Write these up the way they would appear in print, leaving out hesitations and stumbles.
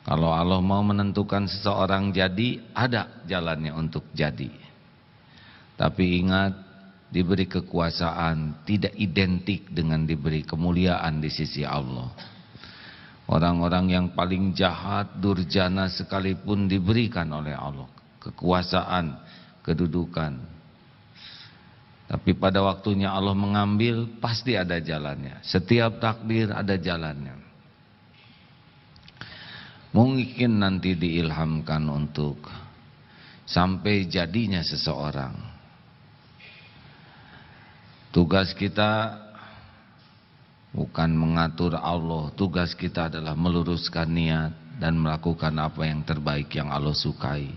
Kalau Allah mau menentukan seseorang jadi, ada jalannya untuk jadi. Tapi ingat, diberi kekuasaan tidak identik dengan diberi kemuliaan di sisi Allah. Orang-orang yang paling jahat, durjana sekalipun diberikan oleh Allah kekuasaan, kedudukan. Tapi pada waktunya Allah mengambil, pasti ada jalannya. Setiap takdir ada jalannya. Mungkin nanti diilhamkan untuk sampai jadinya seseorang. Tugas kita bukan mengatur Allah, tugas kita adalah meluruskan niat dan melakukan apa yang terbaik yang Allah sukai.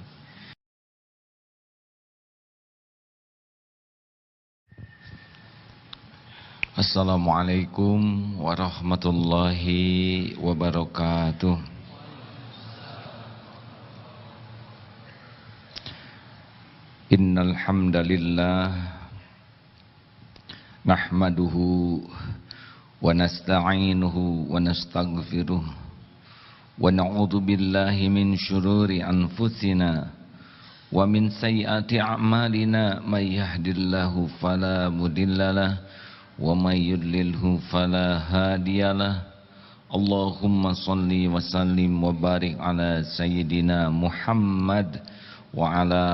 Assalamualaikum warahmatullahi wabarakatuh. Innal hamdalillah nahmaduhu wa nasta'inuhu wa nastaghfiruh wa na'udzu billahi min syururi anfusina wa min sayyiati a'malina may yahdihillahu fala mudhillalah wa may yudlilhu fala hadiyalah. Allahumma shalli wa sallim wa barik ala sayyidina Muhammad wa ala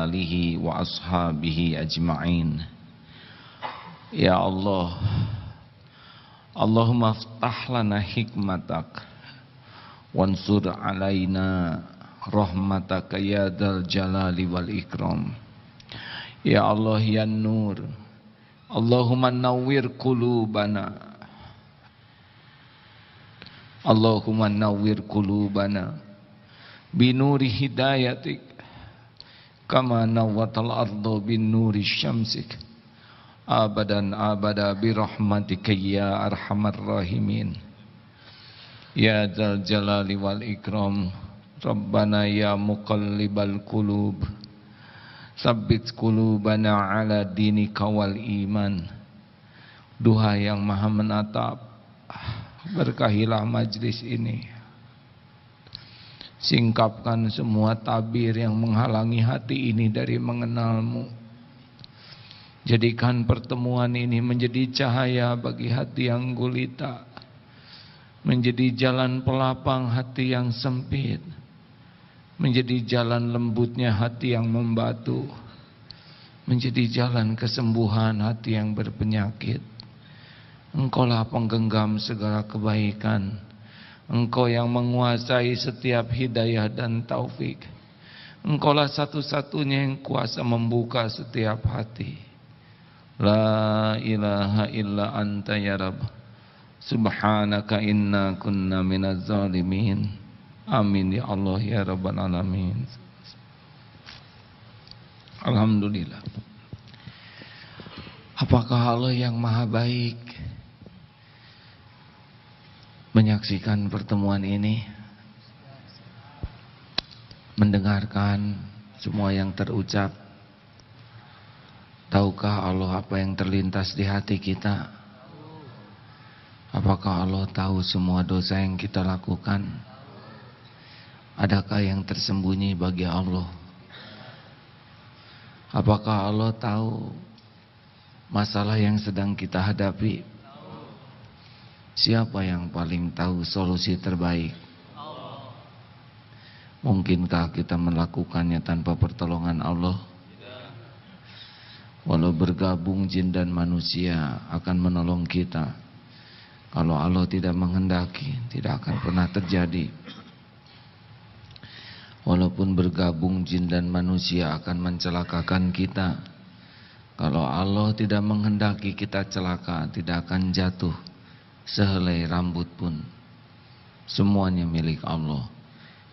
alihi wa ashabihi ajma'in. Ya Allah, Allahumma aftah lana hikmatak wansur alaina rahmataka ya dzal jalali wal ikram. Ya Allah ya Nur, Allahumma nawwir qulubana, Allahumma nawwir qulubana binuri hidayatik kama nawwatal ardu binuri syamsik abadan abada birahmatika ya arhamar rahimin. Ya dzal jalali wal ikram. Rabbana ya muqallibal qulub tsabbit qulubana ala dinika wal iman. Duha yang maha menatap, berkahilah majlis ini, singkapkan semua tabir yang menghalangi hati ini dari mengenalmu. Jadikan pertemuan ini menjadi cahaya bagi hati yang gulita, menjadi jalan pelapang hati yang sempit, menjadi jalan lembutnya hati yang membatu, menjadi jalan kesembuhan hati yang berpenyakit. Engkaulah penggenggam segala kebaikan, Engkau yang menguasai setiap hidayah dan taufik. Engkaulah satu-satunya yang kuasa membuka setiap hati. La ilaha illa anta ya Rabb. Subhanaka inna kunna minaz zalimin. Amin ya Allah ya Rabbal alamin. Alhamdulillah. Apakah Allah yang maha baik menyaksikan pertemuan ini, mendengarkan semua yang terucap? Tahukah Allah apa yang terlintas di hati kita? Apakah Allah tahu semua dosa yang kita lakukan? Adakah yang tersembunyi bagi Allah? Apakah Allah tahu masalah yang sedang kita hadapi? Siapa yang paling tahu solusi terbaik? Mungkinkah kita melakukannya tanpa pertolongan Allah? Walau bergabung jin dan manusia akan menolong kita, kalau Allah tidak menghendaki, tidak akan pernah terjadi. Walaupun bergabung jin dan manusia akan mencelakakan kita, kalau Allah tidak menghendaki kita celaka, tidak akan jatuh sehelai rambut pun. Semuanya milik Allah,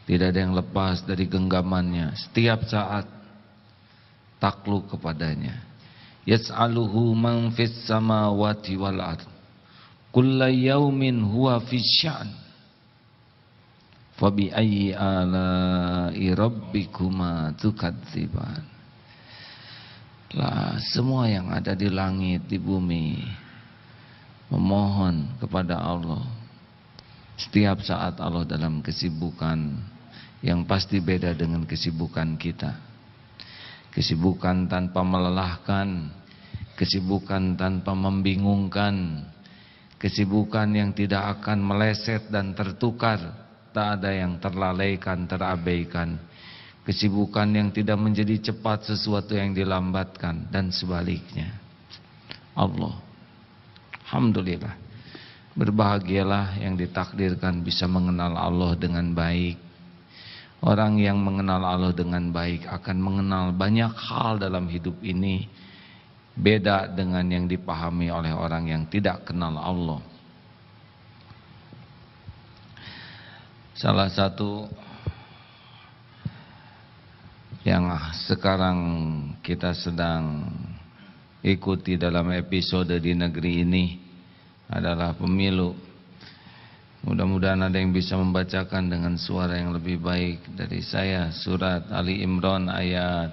tidak ada yang lepas dari genggamannya. Setiap saat takluk kepadanya. Yas'aluhu man fis samawati wal ard kulla yaumin huwa fis sya'n fa bi ayyi ala'i rabbikuma tukadziban. Lah semua yang ada di langit di bumi memohon kepada Allah, Setiap saat Allah dalam kesibukan yang pasti beda dengan kesibukan kita. Kesibukan tanpa melelahkan, kesibukan tanpa membingungkan, kesibukan yang tidak akan meleset dan tertukar, tak ada yang terlalaikan, terabaikan. Kesibukan yang tidak menjadi cepat sesuatu yang dilambatkan, dan sebaliknya. Allah, alhamdulillah, berbahagialah yang ditakdirkan bisa mengenal Allah dengan baik. Orang yang mengenal Allah dengan baik akan mengenal banyak hal dalam hidup ini, beda dengan yang dipahami oleh orang yang tidak kenal Allah. Salah satu yang sekarang kita sedang ikuti dalam episode di negeri ini adalah pemilu. Mudah-mudahan ada yang bisa membacakan dengan suara yang lebih baik dari saya surat Ali Imran ayat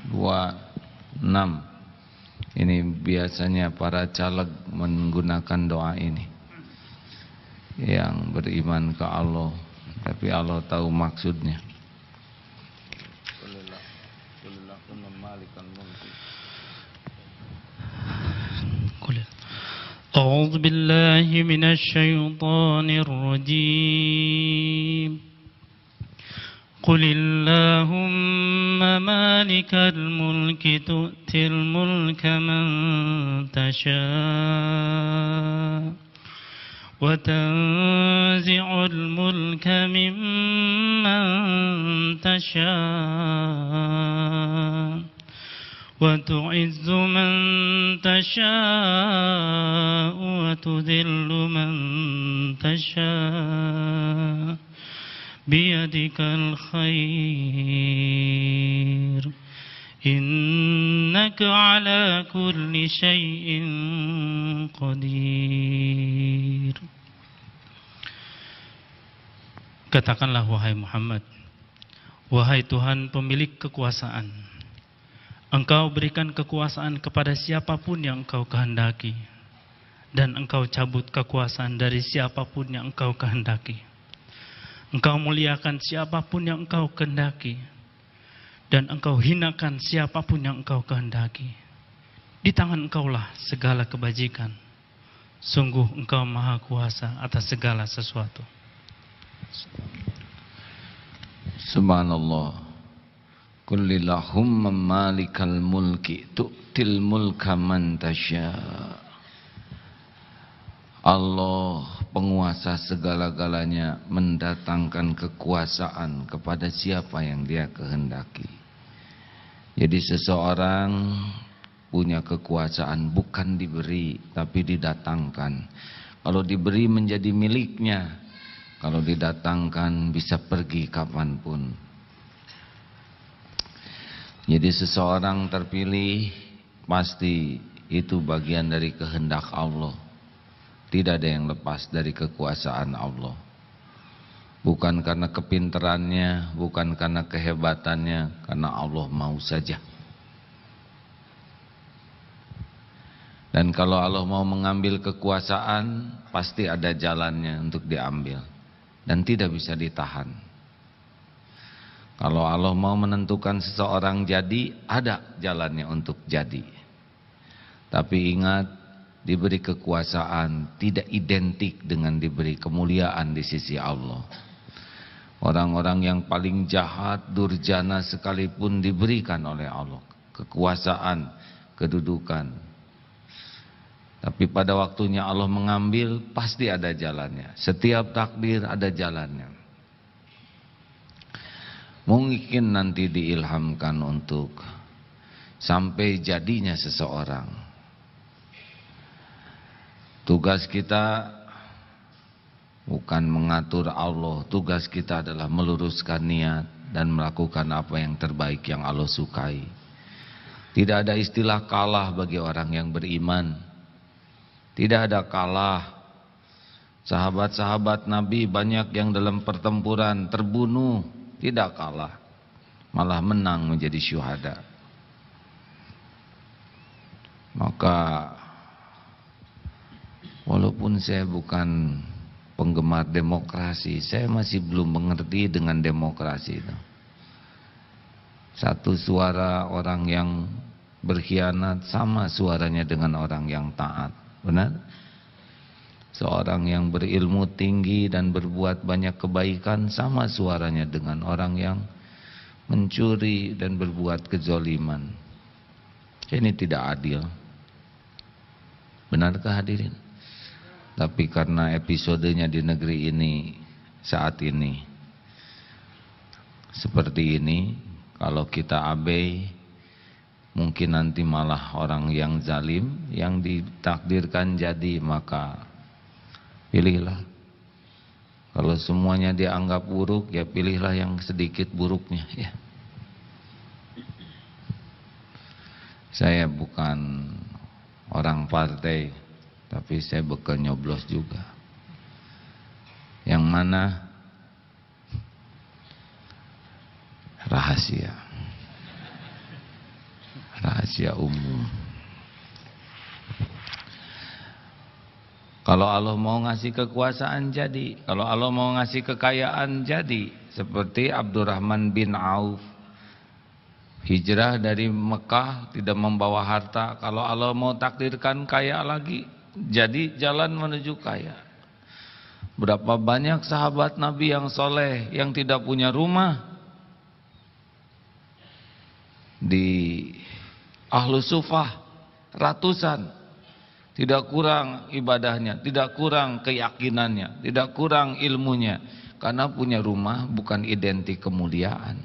26. Ini biasanya para caleg menggunakan doa ini, yang beriman ke Allah, tapi Allah tahu maksudnya. أعوذ بالله من الشيطان الرجيم قل اللهم مالك الملك تؤتي الملك من تشاء وتنزع الملك ممن تشاء وتعز من تشاء وتذل من تشاء بيدك الخير إنك على كل شيء قدير. Katakanlah wahai Muhammad, wahai Tuhan pemilik kekuasaan, Engkau berikan kekuasaan kepada siapapun yang Engkau kehendaki, dan Engkau cabut kekuasaan dari siapapun yang Engkau kehendaki. Engkau muliakan siapapun yang Engkau kehendaki, dan Engkau hinakan siapapun yang Engkau kehendaki. Di tangan Engkaulah segala kebajikan. Sungguh Engkau maha kuasa atas segala sesuatu. Subhanallah. Qulillahumma malikal mulki tu'til mulka man tasya. Allah penguasa segala-galanya mendatangkan kekuasaan kepada siapa yang Dia kehendaki. Jadi seseorang punya kekuasaan bukan diberi tapi didatangkan. Kalau diberi menjadi miliknya, kalau didatangkan bisa pergi kapanpun. Jadi seseorang terpilih pasti itu bagian dari kehendak Allah. Tidak ada yang lepas dari kekuasaan Allah. Bukan karena kepintarannya, bukan karena kehebatannya, karena Allah mau saja. Dan kalau Allah mau mengambil kekuasaan, pasti ada jalannya untuk diambil. Dan tidak bisa ditahan. Kalau Allah mau menentukan seseorang jadi, ada jalannya untuk jadi. Tapi ingat, diberi kekuasaan tidak identik dengan diberi kemuliaan di sisi Allah. Orang-orang yang paling jahat, durjana sekalipun diberikan oleh Allah kekuasaan, kedudukan. Tapi pada waktunya Allah mengambil, pasti ada jalannya. Setiap takdir ada jalannya. Mungkin nanti diilhamkan untuk sampai jadinya seseorang. Tugas kita bukan mengatur Allah, tugas kita adalah meluruskan niat dan melakukan apa yang terbaik yang Allah sukai. Tidak ada istilah kalah bagi orang yang beriman. Tidak ada kalah. Sahabat-sahabat Nabi banyak yang dalam pertempuran terbunuh, tidak kalah, malah menang menjadi syuhada. Maka walaupun saya bukan penggemar demokrasi. Saya masih belum mengerti dengan demokrasi itu. Satu suara orang yang berkhianat sama suaranya dengan orang yang taat. Benar? Seorang yang berilmu tinggi dan berbuat banyak kebaikan sama suaranya dengan orang yang mencuri dan berbuat kezaliman. Ini tidak adil. Benarkah hadirin? Tapi karena episodenya di negeri ini saat ini seperti ini, kalau kita abai, mungkin nanti malah orang yang zalim yang ditakdirkan jadi, maka pilihlah. Kalau semuanya dianggap buruk, ya pilihlah yang sedikit buruknya ya. Saya bukan orang partai, tapi saya bekal nyoblos juga. Yang mana rahasia umum. Kalau Allah mau ngasih kekuasaan jadi, kalau Allah mau ngasih kekayaan jadi. Seperti Abdurrahman bin Auf, hijrah dari Mekah tidak membawa harta. Kalau Allah mau takdirkan kaya lagi, jadi jalan menuju kaya. Berapa banyak sahabat Nabi yang soleh, yang tidak punya rumah. Di Ahlus Sufah ratusan. Tidak kurang ibadahnya, tidak kurang keyakinannya, tidak kurang ilmunya. Karena punya rumah bukan identik kemuliaan.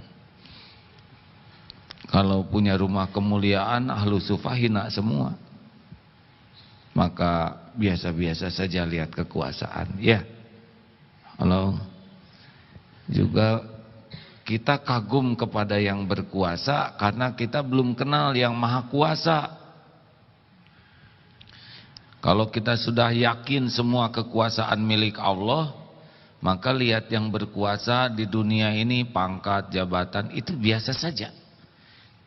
Kalau punya rumah kemuliaan, Ahlus Sufah hina semua. Maka biasa-biasa saja lihat kekuasaan. Ya. Halo. Juga kita kagum kepada yang berkuasa karena kita belum kenal yang maha kuasa. Kalau kita sudah yakin semua kekuasaan milik Allah, maka lihat yang berkuasa di dunia ini, pangkat, jabatan, itu biasa saja.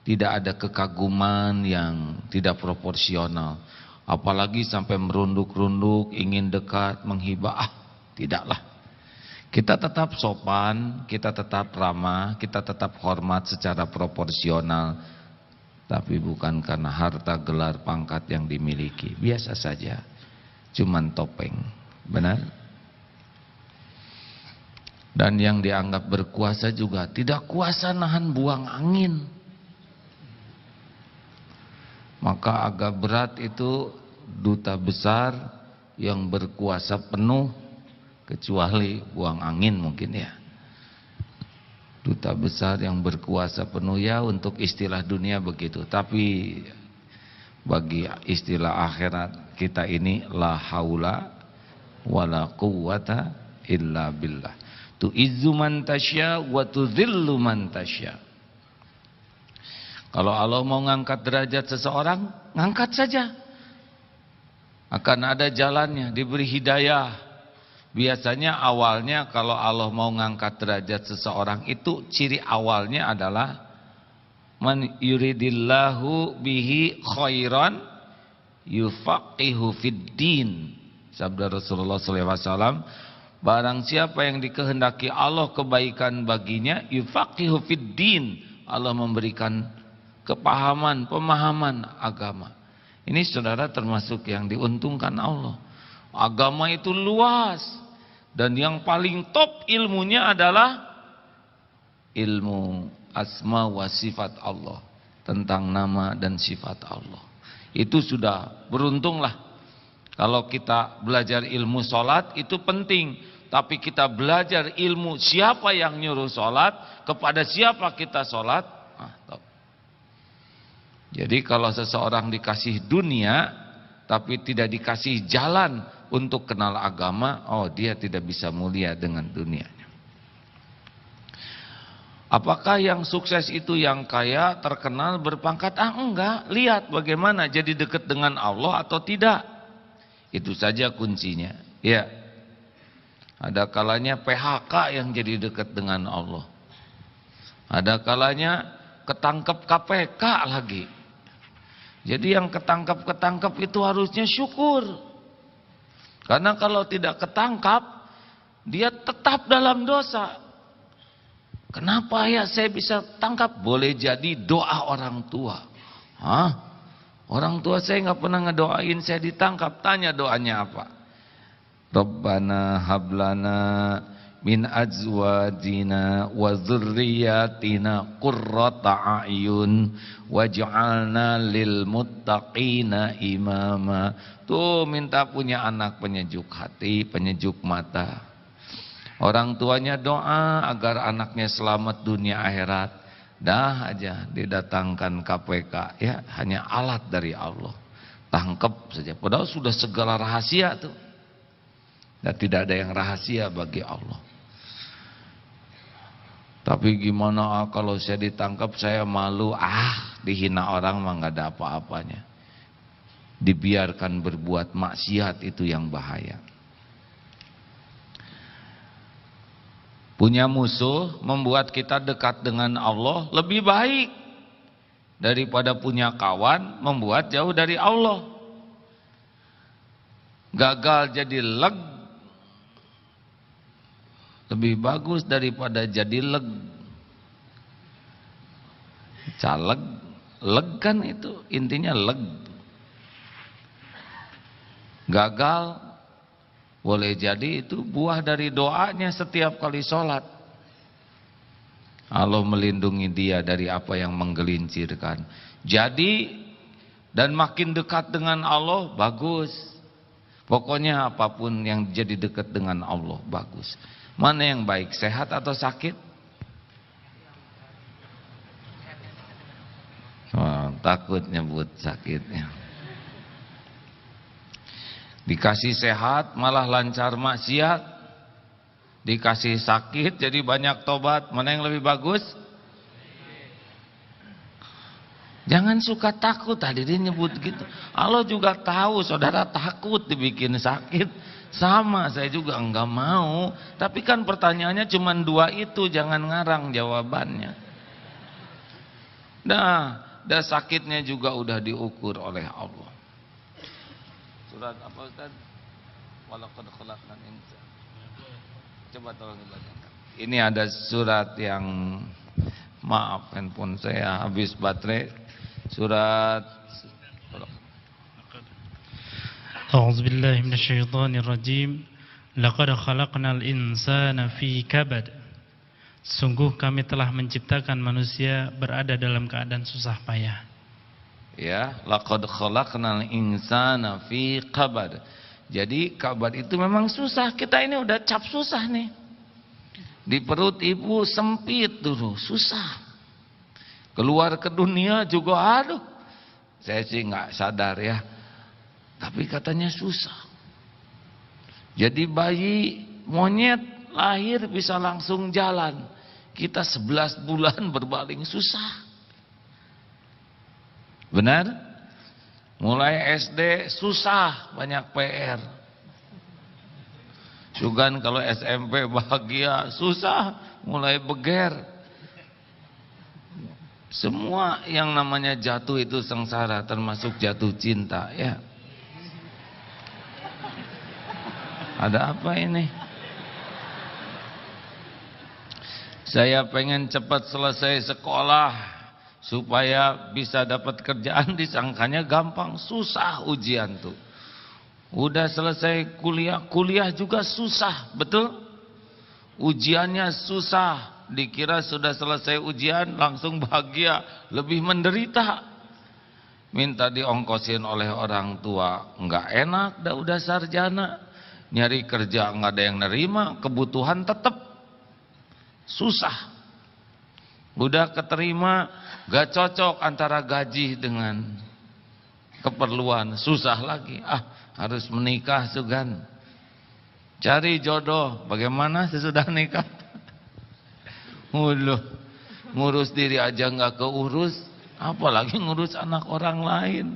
Tidak ada kekaguman yang tidak proporsional. Apalagi sampai merunduk-runduk, ingin dekat, menghibah. Tidaklah. Kita tetap sopan, kita tetap ramah, kita tetap hormat secara proporsional. Tapi bukan karena harta, gelar, pangkat yang dimiliki. Biasa saja. Cuman topeng. Benar? Dan yang dianggap berkuasa juga tidak kuasa nahan buang angin. Maka agak berat itu duta besar yang berkuasa penuh, kecuali buang angin mungkin ya. Duta besar yang berkuasa penuh ya, untuk istilah dunia begitu. Tapi bagi istilah akhirat kita ini, la haula wala quwwata illa billah. Tu'izzu man tasya wa tudhillu man tasya. Kalau Allah mau ngangkat derajat seseorang, ngangkat saja. Akan ada jalannya, diberi hidayah. Biasanya awalnya kalau Allah mau ngangkat derajat seseorang, itu ciri awalnya adalah man yuridillahu bihi khairan yufaqihu fiddin. Sabda Rasulullah SAW, barang siapa yang dikehendaki Allah kebaikan baginya, yufaqihu fiddin, Allah memberikan kepahaman, pemahaman agama. Ini saudara termasuk yang diuntungkan Allah. Agama itu luas, dan yang paling top ilmunya adalah ilmu asma wa sifat Allah, tentang nama dan sifat Allah. Itu sudah beruntunglah. Kalau kita belajar ilmu sholat itu penting, tapi kita belajar ilmu siapa yang nyuruh sholat, kepada siapa kita sholat. Jadi kalau seseorang dikasih dunia tapi tidak dikasih jalan untuk kenal agama, oh dia tidak bisa mulia dengan dunianya. Apakah yang sukses itu yang kaya, terkenal, berpangkat? Enggak. Lihat bagaimana jadi dekat dengan Allah atau tidak. Itu saja kuncinya. Ya. Ada kalanya PHK yang jadi dekat dengan Allah. Ada kalanya ketangkep KPK lagi. Jadi yang ketangkap itu harusnya syukur. Karena kalau tidak ketangkap, dia tetap dalam dosa. Kenapa ya saya bisa tangkap? Boleh jadi doa orang tua. Hah? Orang tua saya nggak pernah ngedoain saya ditangkap. Tanya doanya apa? Rabbana hablana min azwajina wa dzurriyyatina qurrata a'yun waj'alna lil muttaqina imama. Tuh minta punya anak penyejuk hati, penyejuk mata. Orang tuanya doa agar anaknya selamat dunia akhirat. Dah aja didatangkan KPK, ya hanya alat dari Allah. Tangkap saja. Padahal sudah segala rahasia tuh. Dan tidak ada yang rahasia bagi Allah. Tapi gimana kalau saya ditangkap, saya malu. Dihina orang mah nggak ada apa-apanya. Dibiarkan berbuat maksiat itu yang bahaya. Punya musuh membuat kita dekat dengan Allah lebih baik daripada punya kawan membuat jauh dari Allah. Gagal jadi leg lebih bagus daripada jadi leg. Caleg, leg kan itu intinya leg. Gagal boleh jadi itu buah dari doanya setiap kali sholat. Allah melindungi dia dari apa yang menggelincirkan. Jadi dan makin dekat dengan Allah bagus. Pokoknya apapun yang jadi dekat dengan Allah bagus. Mana yang baik, sehat atau sakit? Takut nyebut sakitnya. Dikasih sehat malah lancar maksiat, dikasih sakit jadi banyak tobat. Mana yang lebih bagus? Jangan suka takut, hadirin nyebut gitu. Allah juga tahu saudara takut dibikin sakit. Sama, saya juga enggak mau. Tapi kan pertanyaannya cuma dua itu, jangan ngarang jawabannya. Dah sakitnya juga udah diukur oleh Allah. Surat apa Ustaz? Walaqad khalaqnal insana. Coba tolong dibacakan. Ini ada surat yang maaf handphone saya habis baterai. Surat A'udzu billahi minasyaitonir rajim. Laqad khalaqnal insana fi kabad. Sungguh kami telah menciptakan manusia berada dalam keadaan susah payah. Ya, laqad khalaqnal insana fi kabad. Jadi kabad itu memang susah. Kita ini udah cap susah nih. Di perut ibu sempit dulu, susah. Keluar ke dunia juga aduh. Saya sih nggak sadar ya. Tapi katanya susah. Jadi bayi monyet lahir bisa langsung jalan. Kita 11 bulan berbaling susah. Benar? Mulai SD susah, banyak PR. Sugan kalau SMP bahagia, susah, mulai beger. Semua yang namanya jatuh itu sengsara, termasuk jatuh cinta, ya. Ada apa ini? Saya pengen cepat selesai sekolah supaya bisa dapat kerjaan, disangkanya gampang, susah ujian tuh. Udah selesai kuliah juga susah, betul? Ujiannya susah, dikira sudah selesai ujian langsung bahagia, lebih menderita. Minta diongkosin oleh orang tua, nggak enak, udah sarjana. Nyari kerja nggak ada yang nerima, kebutuhan tetap susah. Udah keterima, gak cocok antara gaji dengan keperluan, susah lagi. Harus menikah sugan. Cari jodoh, bagaimana sesudah nikah? Ngurus diri aja nggak keurus, apalagi ngurus anak orang lain.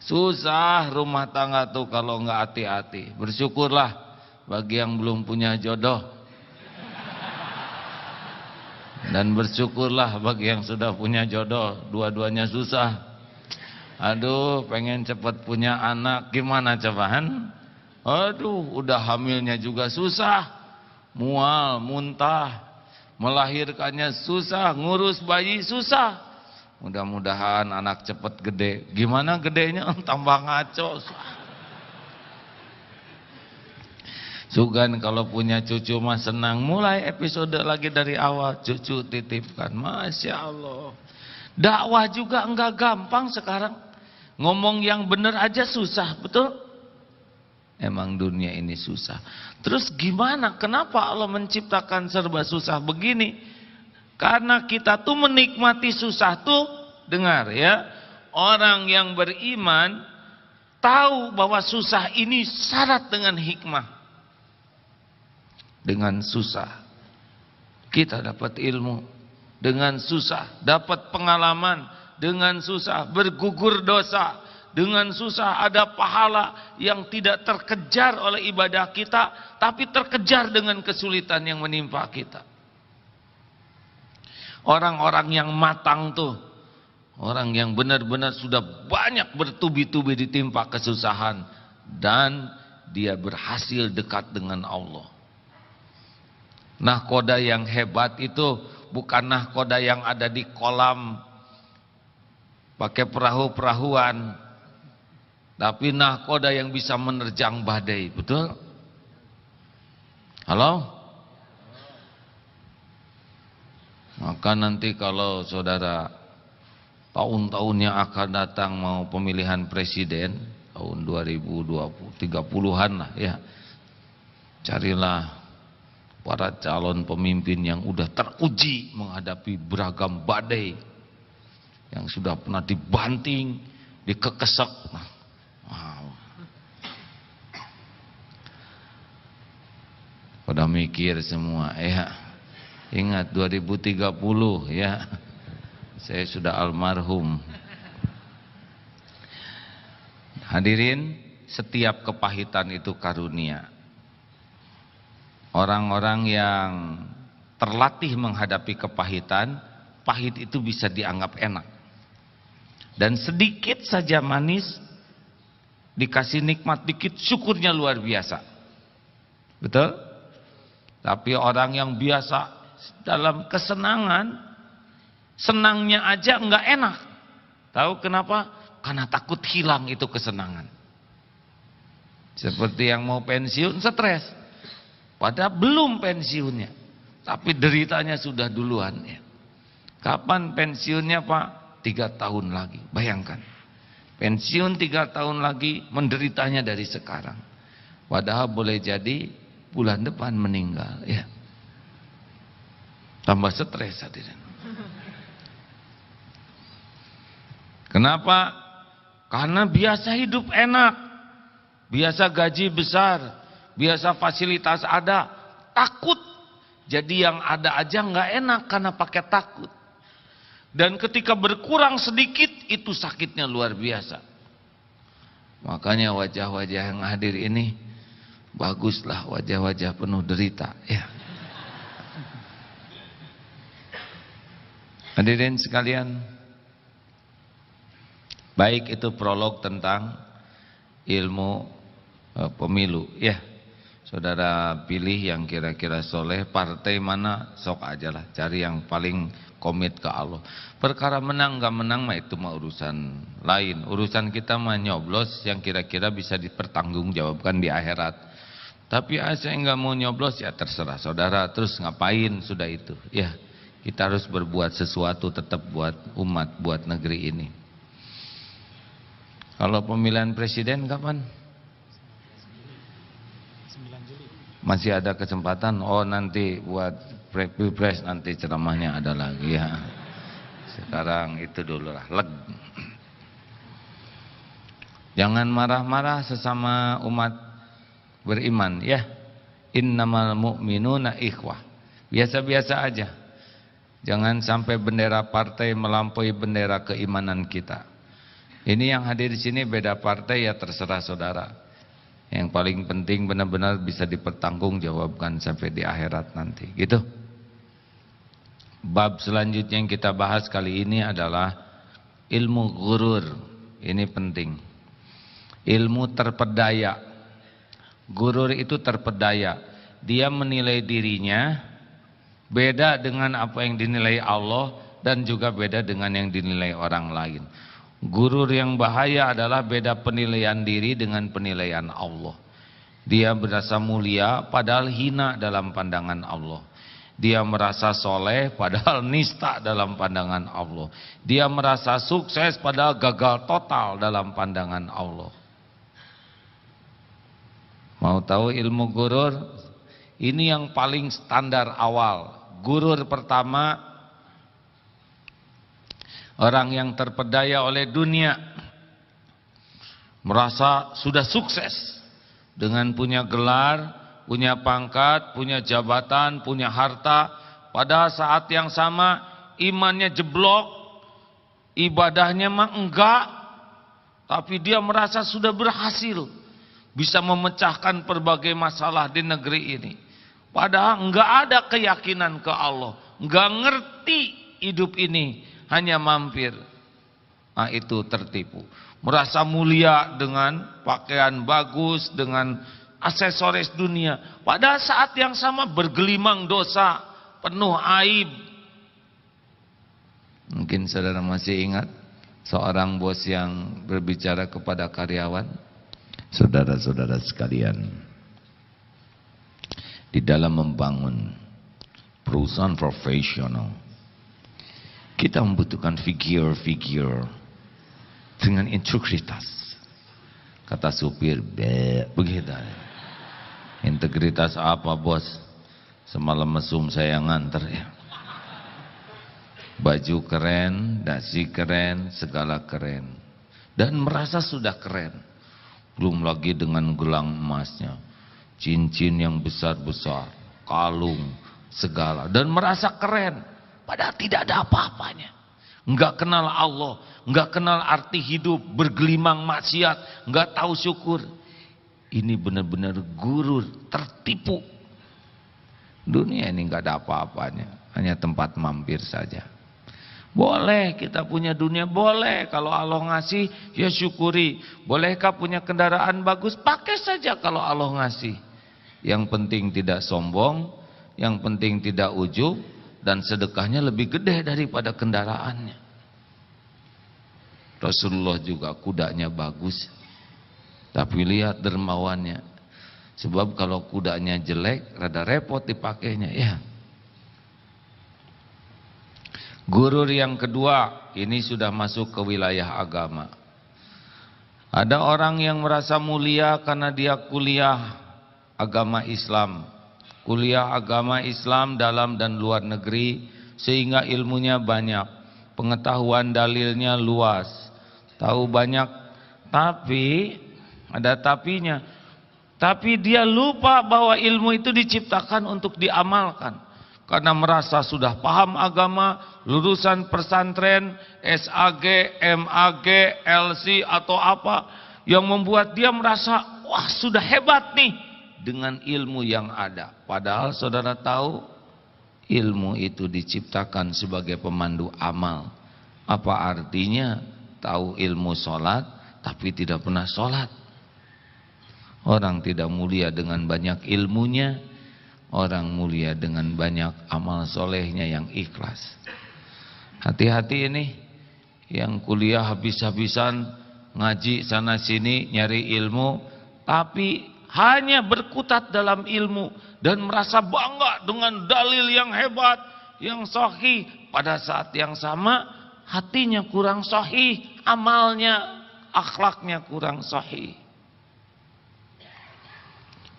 Susah rumah tangga tuh kalau nggak hati-hati. Bersyukurlah bagi yang belum punya jodoh. Dan bersyukurlah bagi yang sudah punya jodoh. Dua-duanya susah. Aduh, pengen cepat punya anak. Gimana cobaan? Aduh, udah hamilnya juga susah, mual, muntah, melahirkannya susah, ngurus bayi susah. Mudah-mudahan anak cepet gede. Gimana gedenya? Tambah ngaco. Sugan kalau punya cucu mah senang. Mulai episode lagi dari awal, cucu titipkan. Masya Allah. Dakwah juga enggak gampang sekarang. Ngomong yang benar aja susah, betul? Emang dunia ini susah. Terus gimana? Kenapa Allah menciptakan serba susah begini? Karena kita tuh menikmati susah tuh, dengar ya. Orang yang beriman tahu bahwa susah ini syarat dengan hikmah. Dengan susah kita dapat ilmu, dengan susah dapat pengalaman, dengan susah bergugur dosa, dengan susah ada pahala yang tidak terkejar oleh ibadah kita, tapi terkejar dengan kesulitan yang menimpa kita. Orang-orang yang matang tuh, orang yang benar-benar sudah banyak bertubi-tubi ditimpa kesusahan, dan dia berhasil dekat dengan Allah. Nahkoda yang hebat itu bukan nahkoda yang ada di kolam pakai perahu-perahuan, tapi nahkoda yang bisa menerjang badai, betul? Halo? Maka nanti kalau saudara tahun-tahun yang akan datang mau pemilihan presiden tahun 2020, 30-an lah ya, carilah para calon pemimpin yang udah teruji menghadapi beragam badai, yang sudah pernah dibanting, dikekesek. Wow. Udah mikir semua ya. Ingat 2030 ya. Saya sudah almarhum. Hadirin, setiap kepahitan itu karunia. Orang-orang yang terlatih menghadapi kepahitan, pahit itu bisa dianggap enak. Dan sedikit saja manis, dikasih nikmat dikit, syukurnya luar biasa. Betul? Tapi orang yang biasa dalam kesenangan, senangnya aja enggak enak. Tahu kenapa? Karena takut hilang itu kesenangan. Seperti yang mau pensiun, stres. Padahal belum pensiunnya, tapi deritanya sudah duluan ya. Kapan pensiunnya Pak? 3 tahun lagi. Bayangkan, pensiun 3 tahun lagi, menderitanya dari sekarang. Padahal boleh jadi bulan depan meninggal ya. Tambah stres hadirin. Kenapa? Karena biasa hidup enak, biasa gaji besar, biasa fasilitas ada, takut. Jadi yang ada aja nggak enak karena pakai takut. Dan ketika berkurang sedikit, itu sakitnya luar biasa. Makanya wajah-wajah yang hadir ini baguslah, wajah-wajah penuh derita ya. Hadirin sekalian, baik itu prolog tentang ilmu pemilu ya. Saudara pilih yang kira-kira soleh, partai mana sok aja lah, cari yang paling komit ke Allah. Perkara menang gak menang mah itu mah urusan lain. Urusan kita mah nyoblos yang kira-kira bisa dipertanggungjawabkan di akhirat. Tapi saya nggak mau nyoblos ya terserah saudara, terus ngapain sudah itu ya. Kita harus berbuat sesuatu tetap buat umat, buat negeri ini. Kalau pemilihan presiden kapan? Masih ada kesempatan. Oh nanti buat Pilpres nanti ceramahnya ada lagi ya. Sekarang itu dulu lah. Jangan marah-marah sesama umat beriman ya. Innamal mu'minuna ikhwah. Biasa-biasa aja. Jangan sampai bendera partai melampaui bendera keimanan kita. Ini yang hadir di sini beda partai ya terserah saudara. Yang paling penting benar-benar bisa dipertanggungjawabkan sampai di akhirat nanti. Gitu. Bab selanjutnya yang kita bahas kali ini adalah ilmu ghurur. Ini penting. Ilmu terpedaya. Gurur itu terpedaya. Dia menilai dirinya beda dengan apa yang dinilai Allah dan juga beda dengan yang dinilai orang lain. Gurur yang bahaya adalah beda penilaian diri dengan penilaian Allah. Dia merasa mulia padahal hina dalam pandangan Allah. Dia merasa soleh padahal nista dalam pandangan Allah. Dia merasa sukses padahal gagal total dalam pandangan Allah. Mau tahu ilmu gurur? Ini yang paling standar awal. Gurur pertama, orang yang terpedaya oleh dunia, merasa sudah sukses dengan punya gelar, punya pangkat, punya jabatan, punya harta. Pada saat yang sama imannya jeblok, ibadahnya mah enggak, tapi dia merasa sudah berhasil, bisa memecahkan berbagai masalah di negeri ini. Padahal enggak ada keyakinan ke Allah, enggak ngerti hidup ini hanya mampir. Nah, itu tertipu. Merasa mulia dengan pakaian bagus, dengan aksesoris dunia. Pada saat yang sama bergelimang dosa, penuh aib. Mungkin saudara masih ingat seorang bos yang berbicara kepada karyawan. Saudara-saudara sekalian, di dalam membangun perusahaan profesional, kita membutuhkan figur-figur dengan integritas. Kata supir, begitu. Integritas apa bos? Semalam mesum saya nganter ya. Baju keren, dasi keren, segala keren. Dan merasa sudah keren. Belum lagi dengan gelang emasnya, cincin yang besar-besar, kalung, segala. Dan merasa keren. Padahal tidak ada apa-apanya. Enggak kenal Allah, enggak kenal arti hidup, bergelimang maksiat, enggak tahu syukur. Ini benar-benar gurur, tertipu. Dunia ini enggak ada apa-apanya, hanya tempat mampir saja. Boleh kita punya dunia, boleh. Kalau Allah ngasih, ya syukuri. Bolehkah punya kendaraan bagus? Pakai saja kalau Allah ngasih. Yang penting tidak sombong, yang penting tidak ujub, dan sedekahnya lebih gede daripada kendaraannya. Rasulullah juga kudanya bagus, tapi lihat dermawannya. Sebab kalau kudanya jelek, rada repot dipakainya ya. Gurur yang kedua, ini sudah masuk ke wilayah agama. Ada orang yang merasa mulia karena dia kuliah agama Islam. Kuliah agama Islam dalam dan luar negeri, sehingga ilmunya banyak, pengetahuan dalilnya luas, tahu banyak. Tapi ada tapinya. Tapi dia lupa bahwa ilmu itu diciptakan untuk diamalkan. Karena merasa sudah paham agama, lulusan pesantren, SAG, MAG, LC atau apa, yang membuat dia merasa wah sudah hebat nih dengan ilmu yang ada. Padahal saudara tahu ilmu itu diciptakan sebagai pemandu amal. Apa artinya tahu ilmu sholat tapi tidak pernah sholat? Orang tidak mulia dengan banyak ilmunya, orang mulia dengan banyak amal solehnya yang ikhlas. Hati-hati ini yang kuliah habis-habisan, ngaji sana sini nyari ilmu, tapi hanya berkutat dalam ilmu dan merasa bangga dengan dalil yang hebat, yang sahih. Pada saat yang sama hatinya kurang sahih, amalnya, akhlaknya kurang sahih.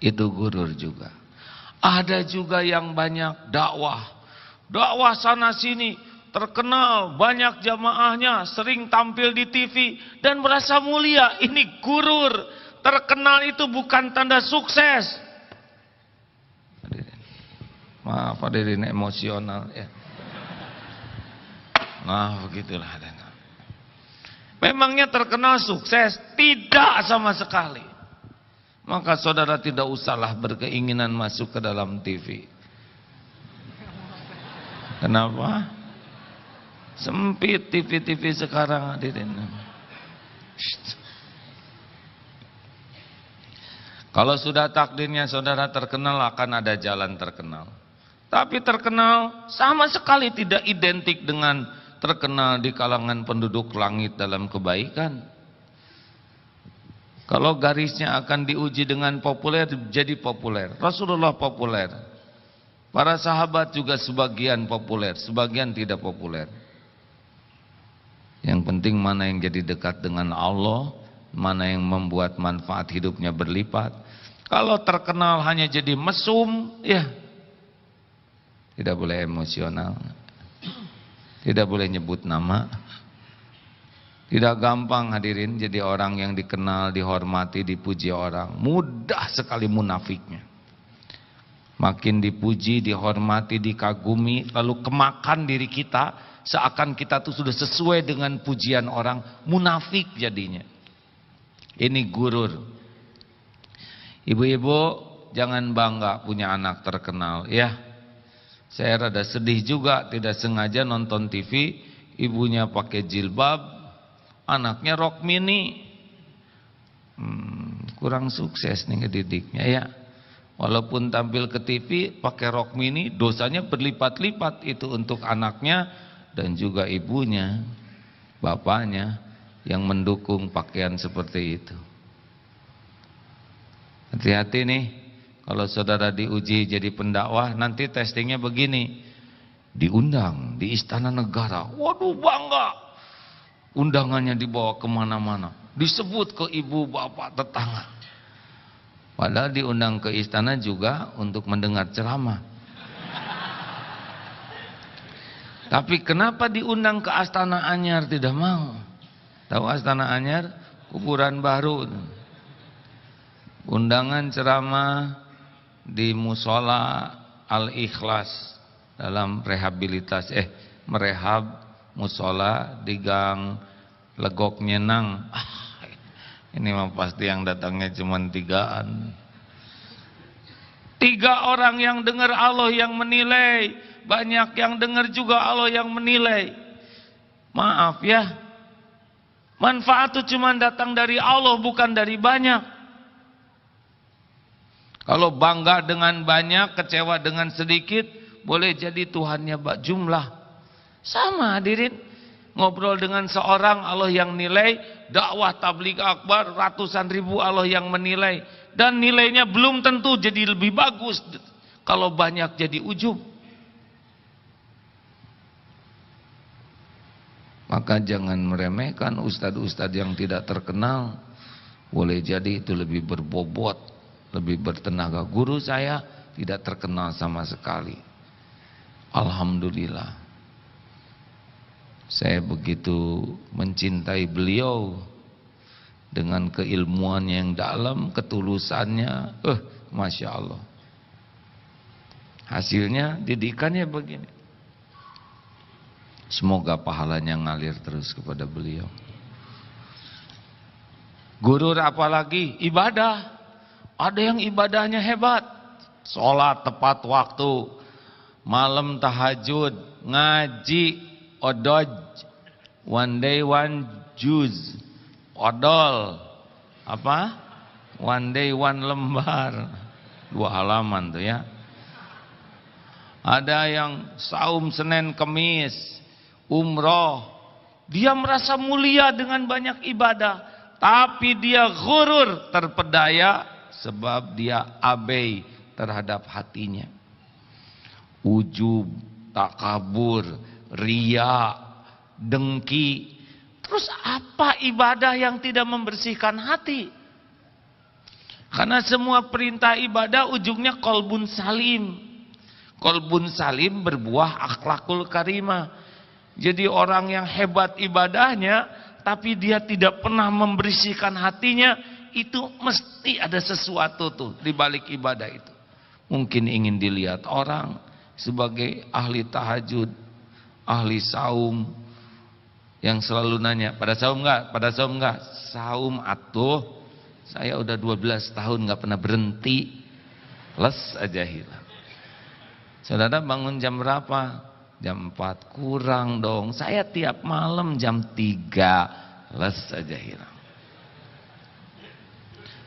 Itu gurur juga. Ada juga yang banyak dakwah sana sini, terkenal, banyak jamaahnya, sering tampil di TV dan merasa mulia. Ini gurur. Terkenal itu bukan tanda sukses. Maaf hadirin emosional ya. Nah begitulah. Memangnya terkenal sukses? Tidak sama sekali. Maka saudara tidak usahlah berkeinginan masuk ke dalam TV. Kenapa? Sempit TV-TV sekarang hadirin. Kalau sudah takdirnya saudara terkenal, akan ada jalan terkenal. Tapi terkenal sama sekali tidak identik dengan terkenal di kalangan penduduk langit dalam kebaikan. Kalau garisnya akan diuji dengan populer, jadi populer. Rasulullah populer. Para sahabat juga sebagian populer, sebagian tidak populer. Yang penting mana yang jadi dekat dengan Allah, mana yang membuat manfaat hidupnya berlipat. Kalau terkenal hanya jadi mesum, ya tidak boleh emosional, tidak boleh nyebut nama. Tidak gampang hadirin jadi orang yang dikenal, dihormati, dipuji orang. Mudah sekali munafiknya. Makin dipuji, dihormati, dikagumi, lalu kemakan diri kita, seakan kita tuh sudah sesuai dengan pujian orang, munafik jadinya. Ini gurur. Ibu-ibu jangan bangga punya anak terkenal ya. Saya rada sedih juga, tidak sengaja nonton TV, ibunya pakai jilbab, anaknya rok mini. Kurang sukses nih ngedidiknya ya. Walaupun tampil ke TV pakai rok mini, dosanya berlipat-lipat itu untuk anaknya dan juga ibunya, bapaknya yang mendukung pakaian seperti itu. Hati-hati nih, kalau saudara diuji jadi pendakwah, nanti testingnya begini, diundang di Istana Negara, waduh bangga, undangannya dibawa kemana-mana, disebut ke ibu, bapak, tetangga. Padahal diundang ke istana juga untuk mendengar ceramah. Tapi kenapa diundang ke Astana Anyar tidak mau? Tahu Astana Anyar? Kuburan baru. Undangan ceramah di musola Al-Ikhlas dalam merehab musola di Gang Legok Nyenang. Ini mah pasti yang datangnya cuma 3-an. 3 orang yang dengar Allah yang menilai, banyak yang dengar juga Allah yang menilai. Maaf ya, manfaat itu cuma datang dari Allah, bukan dari banyak. Kalau bangga dengan banyak, kecewa dengan sedikit, boleh jadi Tuhannya jumlah. Sama hadirin. Ngobrol dengan seorang Allah yang nilai, dakwah tabligh akbar ratusan ribu Allah yang menilai, dan nilainya belum tentu jadi lebih bagus kalau banyak jadi ujub. Maka jangan meremehkan ustadz-ustadz yang tidak terkenal. Boleh jadi itu lebih berbobot, lebih bertenaga. Guru saya tidak terkenal sama sekali, alhamdulillah. Saya begitu mencintai beliau dengan keilmuannya yang dalam, ketulusannya, Masya Allah. Hasilnya didikannya begini. Semoga pahalanya ngalir terus kepada beliau. Gurur apalagi? Ibadah. Ada yang ibadahnya hebat, sholat tepat waktu, malam tahajud, ngaji, odoj, one day one juz, odol, apa? One day one lembar, 2 halaman tuh ya. Ada yang saum Senin Kemis, umroh, dia merasa mulia dengan banyak ibadah, tapi dia ghurur, terpedaya sebab dia abai terhadap hatinya. Ujub, takabur, riya, dengki. Terus apa ibadah yang tidak membersihkan hati? Karena semua perintah ibadah ujungnya qalbun salim. Qalbun salim berbuah akhlakul karimah. Jadi orang yang hebat ibadahnya tapi dia tidak pernah membersihkan hatinya, itu mesti ada sesuatu tuh di balik ibadah itu. Mungkin ingin dilihat orang sebagai ahli tahajud, ahli saum, yang selalu nanya, pada saum enggak? Pada saum enggak? Saum atuh, saya udah 12 tahun enggak pernah berhenti, les aja hilang. Saudara bangun jam berapa? Jam 4 kurang dong, saya tiap malam jam 3, les aja hilang.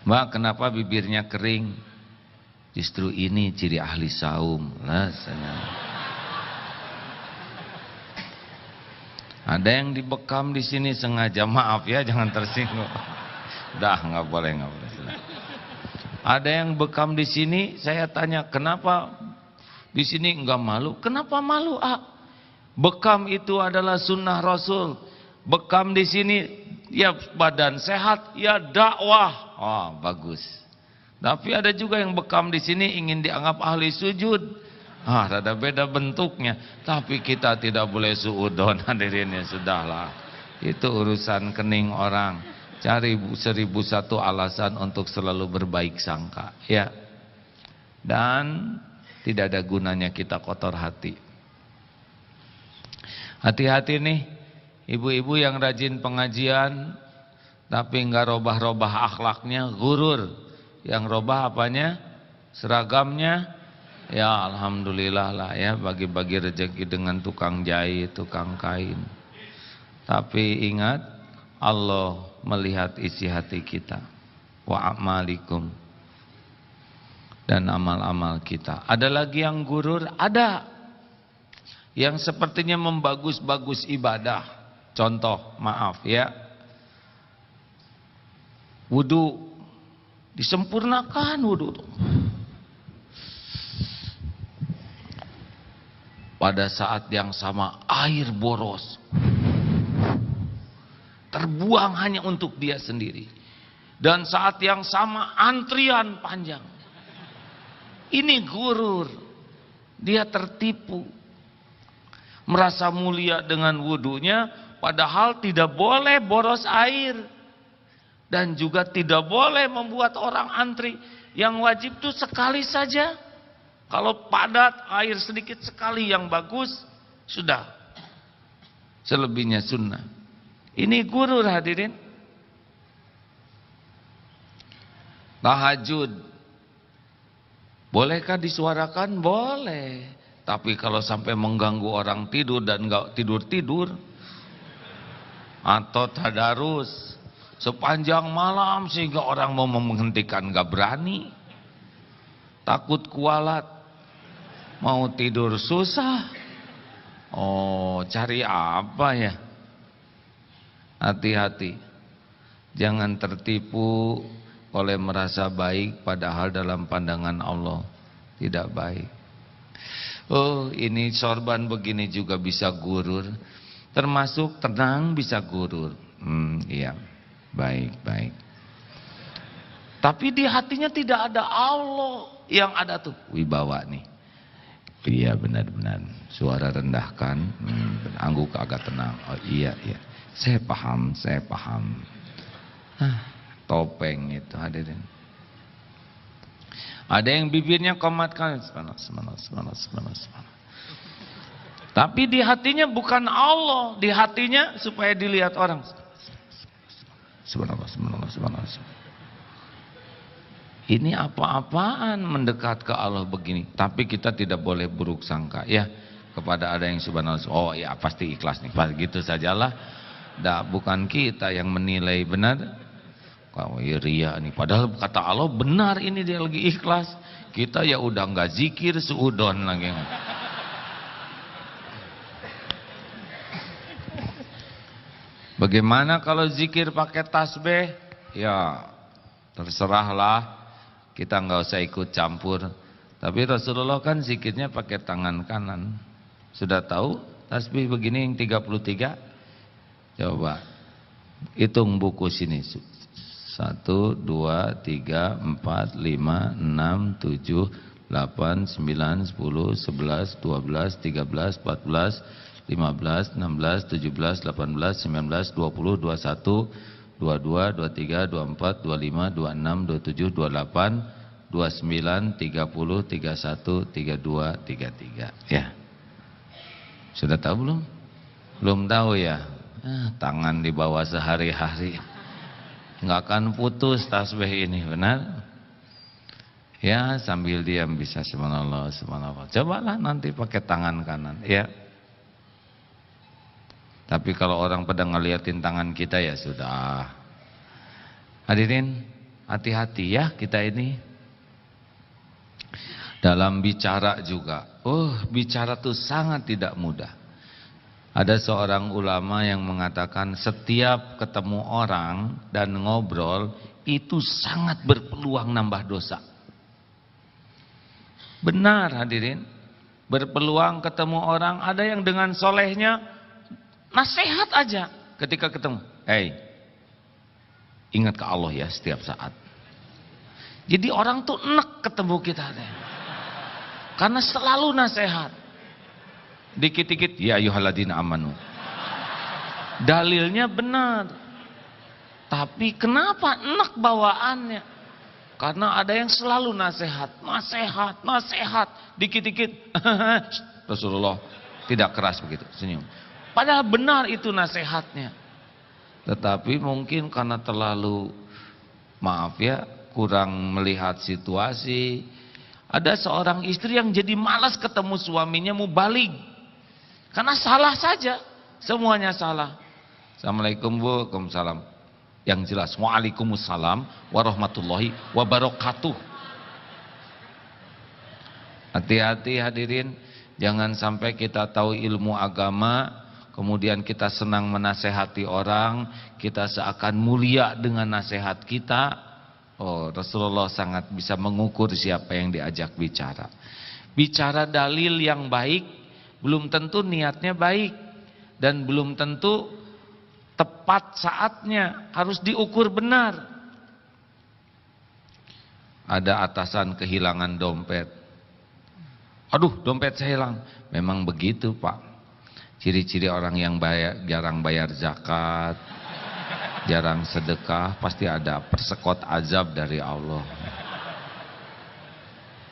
Mbak, kenapa bibirnya kering? Justru ini ciri ahli saum. Rasanya. Ada yang dibekam di sini sengaja, maaf ya, jangan tersinggung. Dah, nggak boleh. Ada yang bekam di sini, saya tanya, kenapa di sini enggak malu? Kenapa malu? Bekam itu adalah sunnah Rasul. Bekam di sini ya badan sehat, ya dakwah. Oh, bagus. Tapi ada juga yang bekam di sini ingin dianggap ahli sujud. Rada beda bentuknya. Tapi kita tidak boleh suudon, hadirin ya, sudahlah. Itu urusan kening orang. Cari 1001 alasan untuk selalu berbaik sangka, ya. Dan tidak ada gunanya kita kotor hati. Hati-hati nih, ibu-ibu yang rajin pengajian tapi enggak robah-robah akhlaknya, gurur. Yang robah apanya? Seragamnya. Ya alhamdulillah lah ya, bagi-bagi rezeki dengan tukang jahit, tukang kain. Tapi ingat, Allah melihat isi hati kita. Wa amalikum, dan amal-amal kita. Ada lagi yang gurur? Ada. Yang sepertinya membagus-bagus ibadah. Contoh, maaf ya, wudu, disempurnakan wudu. Pada saat yang sama air boros, terbuang hanya untuk dia sendiri. Dan saat yang sama antrian panjang. Ini gurur. Dia tertipu. Merasa mulia dengan wudunya, padahal tidak boleh boros air. Dan juga tidak boleh membuat orang antri. Yang wajib itu sekali saja. Kalau padat, air sedikit sekali yang bagus, sudah. Selebihnya sunnah. Ini gurur, hadirin. Tahajud, bolehkah disuarakan? Boleh. Tapi kalau sampai mengganggu orang tidur dan enggak tidur-tidur, atau tadarus sepanjang malam sehingga orang mau menghentikan enggak berani, takut kualat, mau tidur susah. Oh, cari apa ya? Hati-hati, jangan tertipu oleh merasa baik padahal dalam pandangan Allah tidak baik. Oh, ini sorban begini juga bisa gurur, termasuk tenang bisa gurur. Iya, baik. Tapi di hatinya tidak ada Allah, yang ada tuh wibawa nih. Iya benar-benar, suara rendahkan, angguk agak tenang. Oh iya. Saya paham. Topeng itu, hadirin. Ada yang bibirnya komatkan, subhanallah. Tapi di hatinya bukan Allah, di hatinya supaya dilihat orang. Subhanallah. Ini apa-apaan mendekat ke Allah begini. Tapi kita tidak boleh buruk sangka ya kepada ada yang subhanallah. Oh ya pasti ikhlas nih, pas gitu sajalah. Bukan kita yang menilai benar. Kau ria nih, padahal kata Allah benar ini dia lagi ikhlas. Kita ya udah nggak zikir seudon lagi. Bagaimana kalau zikir pakai tasbih? Ya terserahlah, kita nggak usah ikut campur. Tapi Rasulullah kan zikirnya pakai tangan kanan. Sudah tahu tasbih begini yang 33? Coba hitung buku sini. 1, 2, 3, 4, 5, 6, 7, 8, 9, 10, 11, 12, 13, 14, 15, 16, 17, 18, 19, 20, 21, 22, 23, 24, 25, 26, 27, 28, 29, 30, 31, 32, 33. Ya. Sudah tahu belum? Belum tahu ya? Tangan di bawah sehari-hari. Nggak akan putus tasbih ini, benar? Ya, sambil diam bisa subhanallah. Cobalah nanti pakai tangan kanan, ya. Tapi kalau orang pada ngeliatin tangan kita ya sudah. Hadirin, hati-hati ya kita ini. Dalam bicara juga, bicara tuh sangat tidak mudah. Ada seorang ulama yang mengatakan setiap ketemu orang dan ngobrol itu sangat berpeluang nambah dosa. Benar hadirin, berpeluang ketemu orang. Ada yang dengan solehnya nasihat aja ketika ketemu. Ingat ke Allah ya setiap saat. Jadi orang tuh enek ketemu kita deh. Karena selalu nasihat. Dikit-dikit ya ayyuhalladzina amanu. Dalilnya benar. Tapi kenapa enek bawaannya? Karena ada yang selalu nasihat. Dikit-dikit Rasulullah tidak keras begitu, senyum. Padahal benar itu nasihatnya. Tetapi mungkin karena terlalu kurang melihat situasi. Ada seorang istri yang jadi malas ketemu suaminya mau balik. Karena salah saja. Semuanya salah. Assalamualaikum bu, waalaikumsalam. Yang jelas, waalaikumsalam warahmatullahi wabarakatuh. Hati-hati hadirin. Jangan sampai kita tahu ilmu agama, kemudian kita senang menasehati orang, kita seakan mulia dengan nasihat kita. Rasulullah sangat bisa mengukur siapa yang diajak bicara. Bicara dalil yang baik, belum tentu niatnya baik. Dan belum tentu tepat saatnya, harus diukur benar. Ada atasan kehilangan dompet. Aduh, dompet saya hilang. Memang begitu Pak. Ciri-ciri orang yang jarang bayar zakat, jarang sedekah, pasti ada persekot azab dari Allah.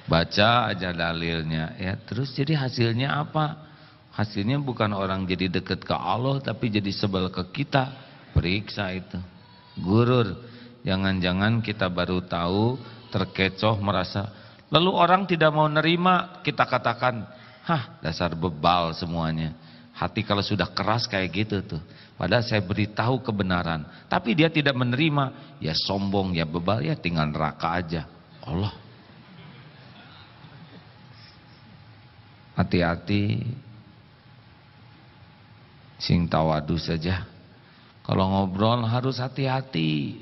Baca aja dalilnya ya, terus jadi hasilnya apa? Hasilnya bukan orang jadi dekat ke Allah, tapi jadi sebel ke kita. Periksa itu. Gurur. Jangan-jangan kita baru tahu, terkecoh, merasa. Lalu orang tidak mau nerima, kita katakan, dasar bebal semuanya. Hati kalau sudah keras kayak gitu tuh. Padahal saya beritahu kebenaran, tapi dia tidak menerima, ya sombong, ya bebal, ya tinggal neraka aja. Allah. Hati-hati. Sing tawadu saja. Kalau ngobrol harus hati-hati.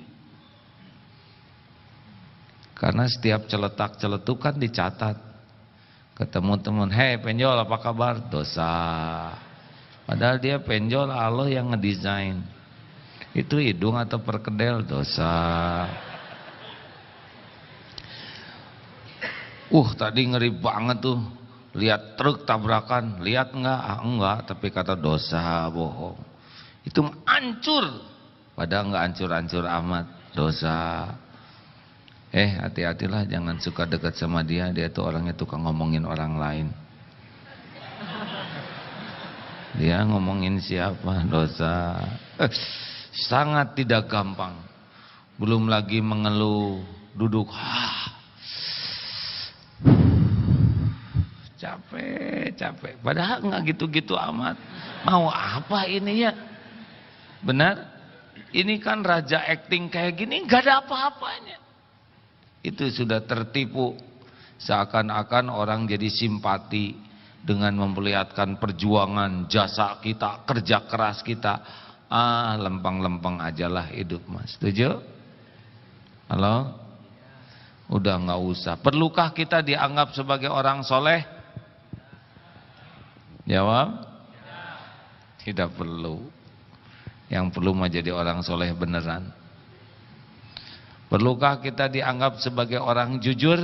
Karena setiap celetak-celetuk kan dicatat. Ketemu teman, penjol apa kabar? Dosa. Padahal dia penjol, Allah yang ngedesain. Itu hidung atau perkedel? Dosa. Tadi ngeri banget tuh. Lihat truk tabrakan, lihat enggak? Enggak, tapi kata dosa, bohong. Itu hancur. Padahal enggak hancur-hancur amat, dosa. Hati-hatilah, jangan suka dekat sama dia. Dia tuh orangnya tukang ngomongin orang lain. Dia ngomongin siapa? Dosa. Sangat tidak gampang. Belum lagi mengeluh, duduk. Capek. Padahal enggak gitu-gitu amat. Mau apa ini ya? Benar? Ini kan raja acting kayak gini, enggak ada apa-apanya. Itu sudah tertipu. Seakan-akan orang jadi simpati dengan memperlihatkan perjuangan, jasa kita, kerja keras kita. Lempeng-lempeng ajalah hidup mas. Setuju? Halo? Udah enggak usah. Perlukah kita dianggap sebagai orang soleh? Jawab? Tidak perlu. Yang perlu mah jadi orang soleh beneran. Perlukah kita dianggap sebagai orang jujur?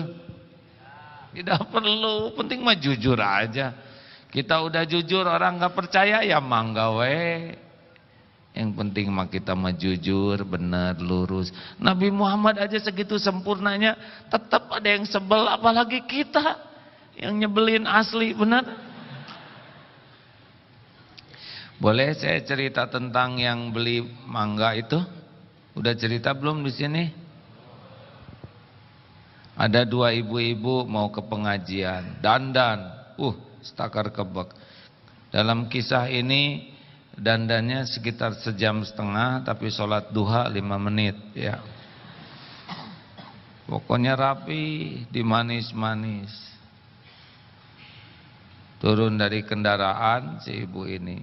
Tidak perlu. Penting mah jujur aja. Kita udah jujur, orang gak percaya ya mangga we. Yang penting mah kita mah jujur, benar, lurus. Nabi Muhammad aja segitu sempurnanya, tetap ada yang sebel, apalagi kita yang nyebelin asli, benar? Boleh saya cerita tentang yang beli mangga itu? Udah cerita belum di sini? Ada dua ibu-ibu mau ke pengajian, dandan, stakar kebek. Dalam kisah ini dandannya sekitar 1,5 jam, tapi sholat duha 5 menit ya. Pokoknya rapi, dimanis-manis. Turun dari kendaraan si ibu ini,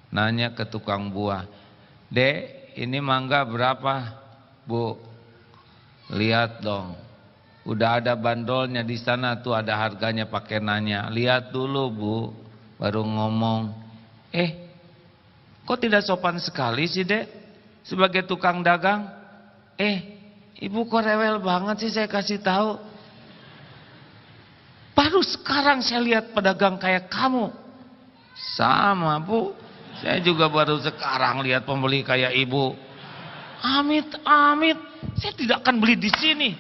nanya ke tukang buah, "Dek, ini mangga berapa, Bu?" "Lihat dong, udah ada bandrolnya di sana tuh, ada harganya," pakai nanya. "Lihat dulu, Bu," baru ngomong. Kok tidak sopan sekali sih, Dek, sebagai tukang dagang? Ibu kok rewel banget sih, saya kasih tahu. Baru sekarang saya lihat pedagang kayak kamu. Sama, Bu, saya juga baru sekarang lihat pembeli kayak ibu. Amit, saya tidak akan beli di sini.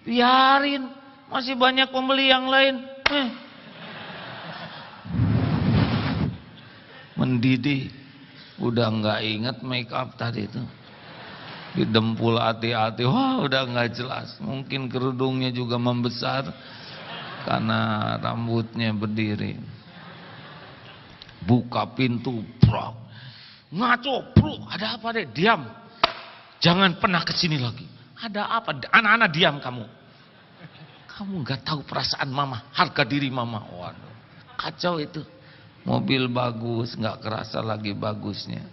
Biarin, masih banyak pembeli yang lain. Mendidih, udah nggak inget make up tadi itu. Didempul hati-hati, wah udah nggak jelas. Mungkin kerudungnya juga membesar karena rambutnya berdiri. Buka pintu, bro. Ngaco, bro, ada apa, Dek? Diam. Jangan pernah kesini lagi. Ada apa? Anak-anak diam kamu. Kamu nggak tahu perasaan mama, harga diri mama. Waduh, kacau itu. Mobil bagus, nggak kerasa lagi bagusnya.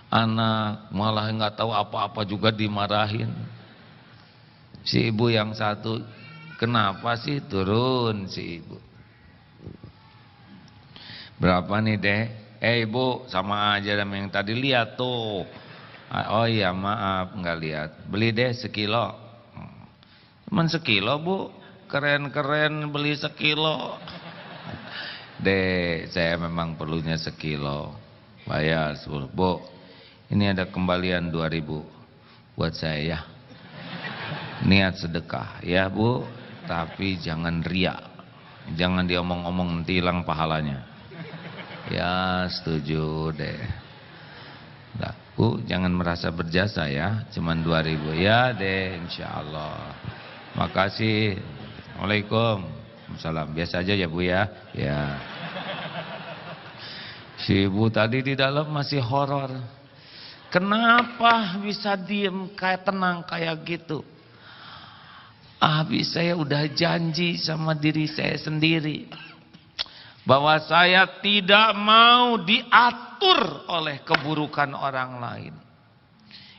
Anak malah nggak tahu apa-apa juga dimarahin. Si ibu yang satu, kenapa sih turun si ibu? "Berapa nih, Dek?" Ibu, sama aja sama yang tadi, lihat tuh." "Oh iya, maaf nggak lihat." "Beli deh sekilo." "Cuman sekilo, Bu? Keren-keren beli sekilo." "Dek, saya memang perlunya sekilo." "Bayar 10. Bu, ini ada kembalian 2.000 buat saya ya. Niat sedekah ya, Bu, tapi jangan riak. Jangan diomong-omong, nanti hilang pahalanya." "Ya, setuju deh." "Nah, Bu, jangan merasa berjasa ya, cuman 2.000 ya deh, insyaallah. Makasih. Assalamualaikum." "Waalaikumsalam." "Biasa aja ya, Bu ya." Ya. Si ibu tadi di dalam masih horor. Kenapa bisa diem kayak tenang kayak gitu? Habis saya udah janji sama diri saya sendiri bahwa saya tidak mau diatur oleh keburukan orang lain.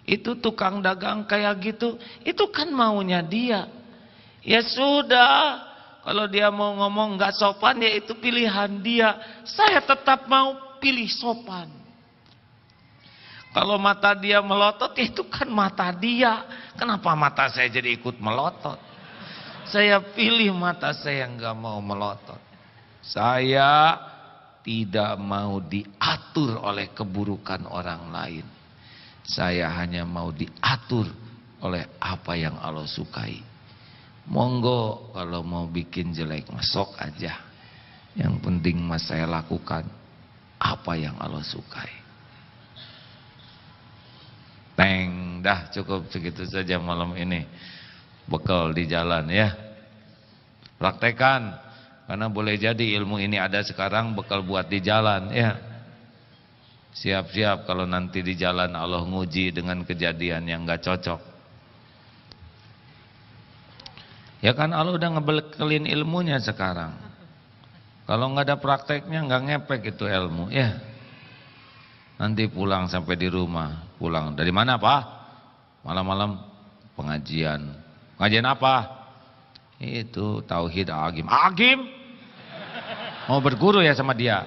Itu tukang dagang kayak gitu, itu kan maunya dia. Ya sudah, kalau dia mau ngomong nggak sopan ya itu pilihan dia. Saya tetap mau pilih sopan. Kalau mata dia melotot, itu kan mata dia. Kenapa mata saya jadi ikut melotot? Saya pilih mata saya nggak mau melotot. Saya tidak mau diatur oleh keburukan orang lain. Saya hanya mau diatur oleh apa yang Allah sukai. Monggo kalau mau bikin jelek, masuk aja. Yang penting mas saya lakukan apa yang Allah sukai. Dah cukup segitu saja malam ini. Bekal di jalan ya. Praktekan, karena boleh jadi ilmu ini ada sekarang bekal buat di jalan ya. Siap-siap kalau nanti di jalan Allah nguji dengan kejadian yang gak cocok. Ya kan Allah udah ngebekelin ilmunya sekarang. Kalau nggak ada prakteknya nggak ngepek itu ilmu ya. Nanti pulang sampai di rumah, pulang dari mana Pak? Malam-malam pengajian. Pengajian apa? Itu tauhid agim. Agim? Mau berguru ya sama dia?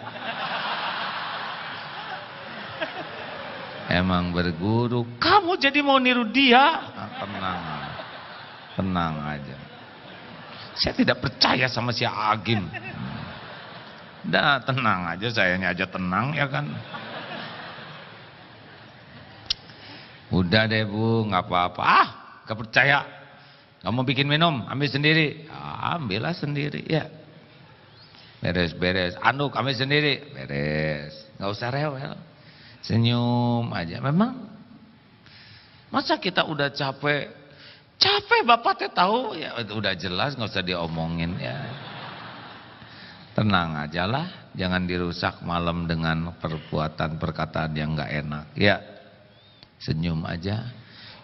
Emang berguru. Kamu jadi mau niru dia? Tenang. Tenang aja. Saya tidak percaya sama si Agim. Dah tenang aja, sayanya aja tenang ya kan. Udah deh Bu, nggak apa-apa. Gak percaya. Gak mau bikin minum, ambil sendiri. Ambillah sendiri ya. Beres-beres. Anduk ambil sendiri. Beres. Gak usah rewel. Senyum aja. Memang masa kita udah capek. Capek Bapak teh tahu ya, udah jelas nggak usah diomongin ya. Tenang aja lah, jangan dirusak malam dengan perbuatan perkataan yang nggak enak ya. Senyum aja.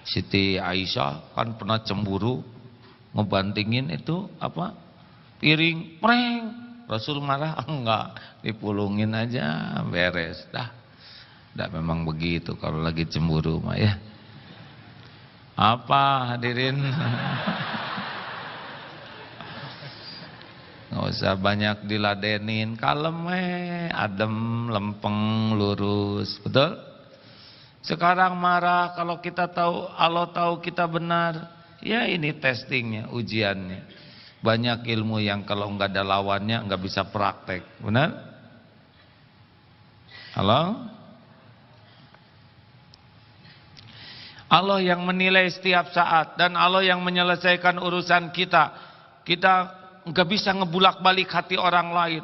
Siti Aisyah kan pernah cemburu ngebantingin itu apa? Piring, preng. Rasul marah, enggak, dipulungin aja, beres dah. Dah memang begitu kalau lagi cemburu mah ya. Apa hadirin? Nggak usah banyak diladenin, kalem adem, lempeng, lurus, betul? Sekarang marah kalau kita tahu, Allah tahu kita benar, ya ini testingnya, ujiannya. Banyak ilmu yang kalau nggak ada lawannya nggak bisa praktek, benar? Halo? Allah yang menilai setiap saat dan Allah yang menyelesaikan urusan kita. Kita nggak bisa ngebulak-balik hati orang lain.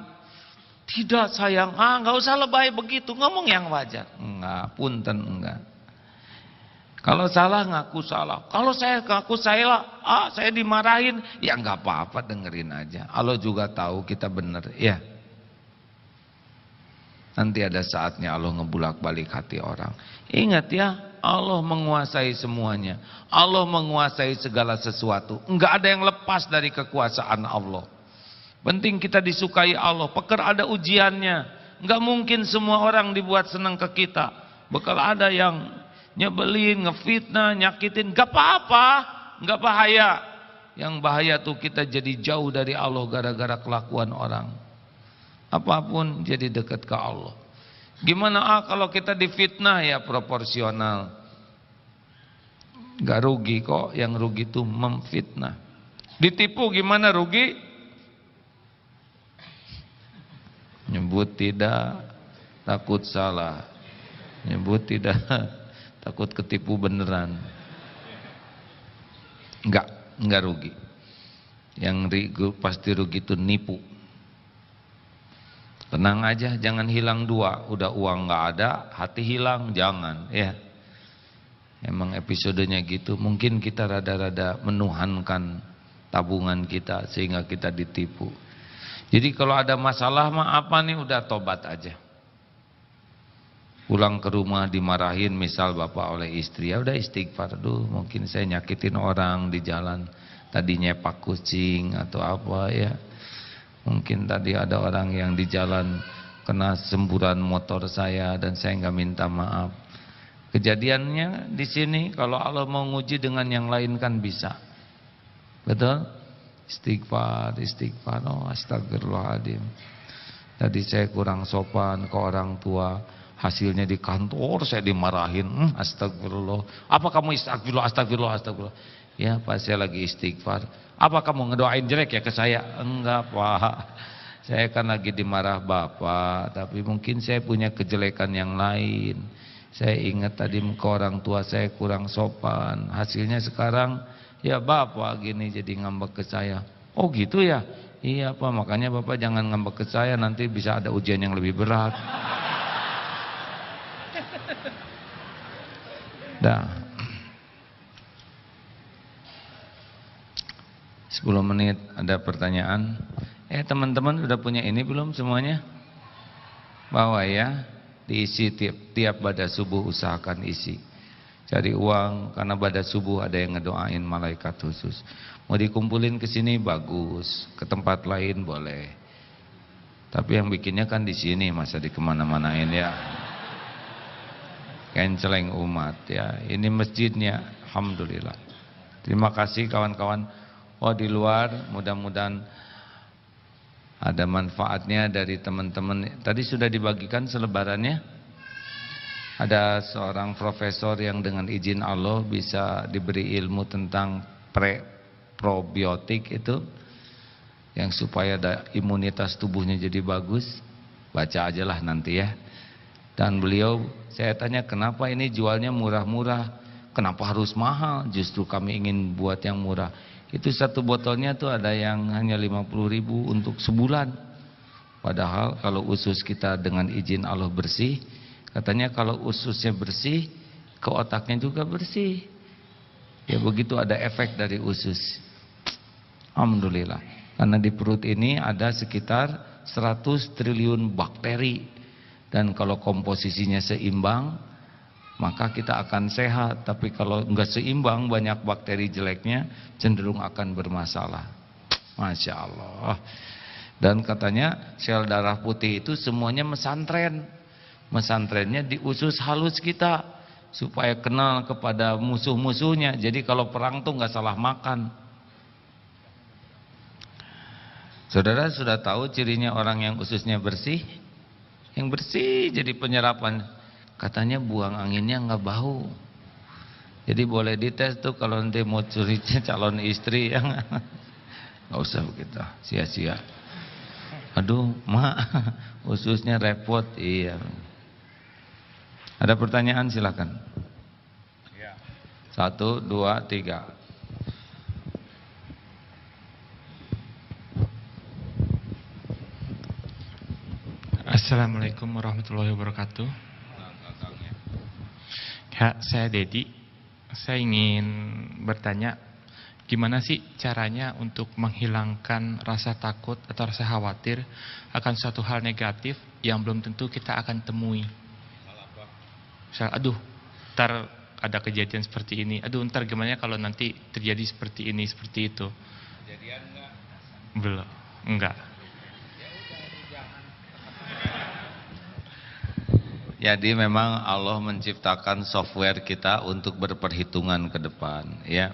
Tidak sayang, nggak usah lebay begitu, ngomong yang wajar. Enggak, punten enggak. Kalau salah ngaku salah. Kalau saya ngaku saya dimarahin, ya nggak apa-apa, dengerin aja. Allah juga tahu kita benar, ya. Nanti ada saatnya Allah ngebulak-balik hati orang. Ingat ya, Allah menguasai semuanya. Allah menguasai segala sesuatu. Enggak ada yang lepas dari kekuasaan Allah. Penting kita disukai Allah. Peker ada ujiannya. Enggak mungkin semua orang dibuat senang ke kita. Bakal ada yang nyebelin, ngefitnah, nyakitin. Enggak apa-apa, enggak bahaya. Yang bahaya tuh kita jadi jauh dari Allah gara-gara kelakuan orang. Apapun jadi dekat ke Allah. Gimana kalau kita difitnah, ya proporsional. Gak rugi kok, yang rugi itu memfitnah. Ditipu gimana rugi? Nyebut tidak, takut salah. Nyebut tidak, takut ketipu beneran. Enggak rugi. Yang pasti rugi itu nipu. Tenang aja, jangan hilang dua. Udah uang nggak ada, hati hilang, jangan ya. Emang episodenya gitu. Mungkin kita rada-rada menuhankan tabungan kita sehingga kita ditipu. Jadi kalau ada masalah mah apa nih, udah tobat aja. Pulang ke rumah dimarahin misal bapak oleh istri, ya udah istighfar. Duh, mungkin saya nyakitin orang di jalan, tadi nyepak kucing atau apa ya. Mungkin tadi ada orang yang di jalan kena semburan motor saya dan saya nggak minta maaf. Kejadiannya di sini kalau Allah mau nguji dengan yang lain kan bisa. Betul? Istighfar, istighfar. Oh, astagfirullahaladzim. Tadi saya kurang sopan ke orang tua, hasilnya di kantor saya dimarahin. Astagfirullah. Apa kamu astagfirullah, astagfirullah, astagfirullah. Ya, pas saya lagi istighfar. Apa kamu ngedoain jelek ya ke saya? Enggak, Pak. Saya kan lagi dimarah Bapak, tapi mungkin saya punya kejelekan yang lain. Saya ingat tadi ke orang tua saya kurang sopan. Hasilnya sekarang ya Bapak gini jadi ngambek ke saya. Oh gitu ya? Iya Pak, makanya Bapak jangan ngambek ke saya, nanti bisa ada ujian yang lebih berat. Dah. 10 menit ada pertanyaan. Teman-teman udah punya ini belum semuanya? Bawa ya, diisi tiap pada subuh, usahakan isi. Cari uang karena pada subuh ada yang ngedoain malaikat khusus. Mau dikumpulin ke sini bagus, ke tempat lain boleh. Tapi yang bikinnya kan di sini, masa di kemana-manain ya. Kenceleng umat ya. Ini masjidnya, alhamdulillah. Terima kasih kawan-kawan. Oh di luar mudah-mudahan ada manfaatnya dari teman-teman. Tadi sudah dibagikan selebarannya. Ada seorang profesor yang dengan izin Allah bisa diberi ilmu tentang probiotik itu, yang supaya ada imunitas tubuhnya jadi bagus. Baca aja lah nanti ya. Dan beliau, saya tanya kenapa ini jualnya murah-murah, kenapa harus mahal? Justru kami ingin buat yang murah. Itu satu botolnya tuh ada yang hanya 50.000 untuk sebulan. Padahal kalau usus kita dengan izin Allah bersih, katanya kalau ususnya bersih, ke otaknya juga bersih. Ya begitu ada efek dari usus. Alhamdulillah. Karena di perut ini ada sekitar 100 triliun bakteri. Dan kalau komposisinya seimbang, maka kita akan sehat. Tapi kalau enggak seimbang, banyak bakteri jeleknya, cenderung akan bermasalah. Masya Allah. Dan katanya sel darah putih itu semuanya mesantren. Mesantrennya di usus halus kita, supaya kenal kepada musuh-musuhnya. Jadi kalau perang tuh enggak salah makan. Saudara sudah tahu cirinya orang yang ususnya bersih? Yang bersih jadi penyerapan. Katanya buang anginnya nggak bau. Jadi boleh dites tuh kalau nanti mau curi calon istri ya nggak usah begitu, sia-sia. Aduh, mak, ususnya repot. Iya. Ada pertanyaan silakan. 1, 2, 3. Assalamualaikum warahmatullahi wabarakatuh. Kak, saya Dedi. Saya ingin bertanya, gimana sih caranya untuk menghilangkan rasa takut atau rasa khawatir akan suatu hal negatif yang belum tentu kita akan temui? Misal, aduh, ntar ada kejadian seperti ini. Aduh, ntar gimana kalau nanti terjadi seperti ini, seperti itu. Kejadian enggak? Belum, enggak. Jadi memang Allah menciptakan software kita untuk berperhitungan ke depan, ya.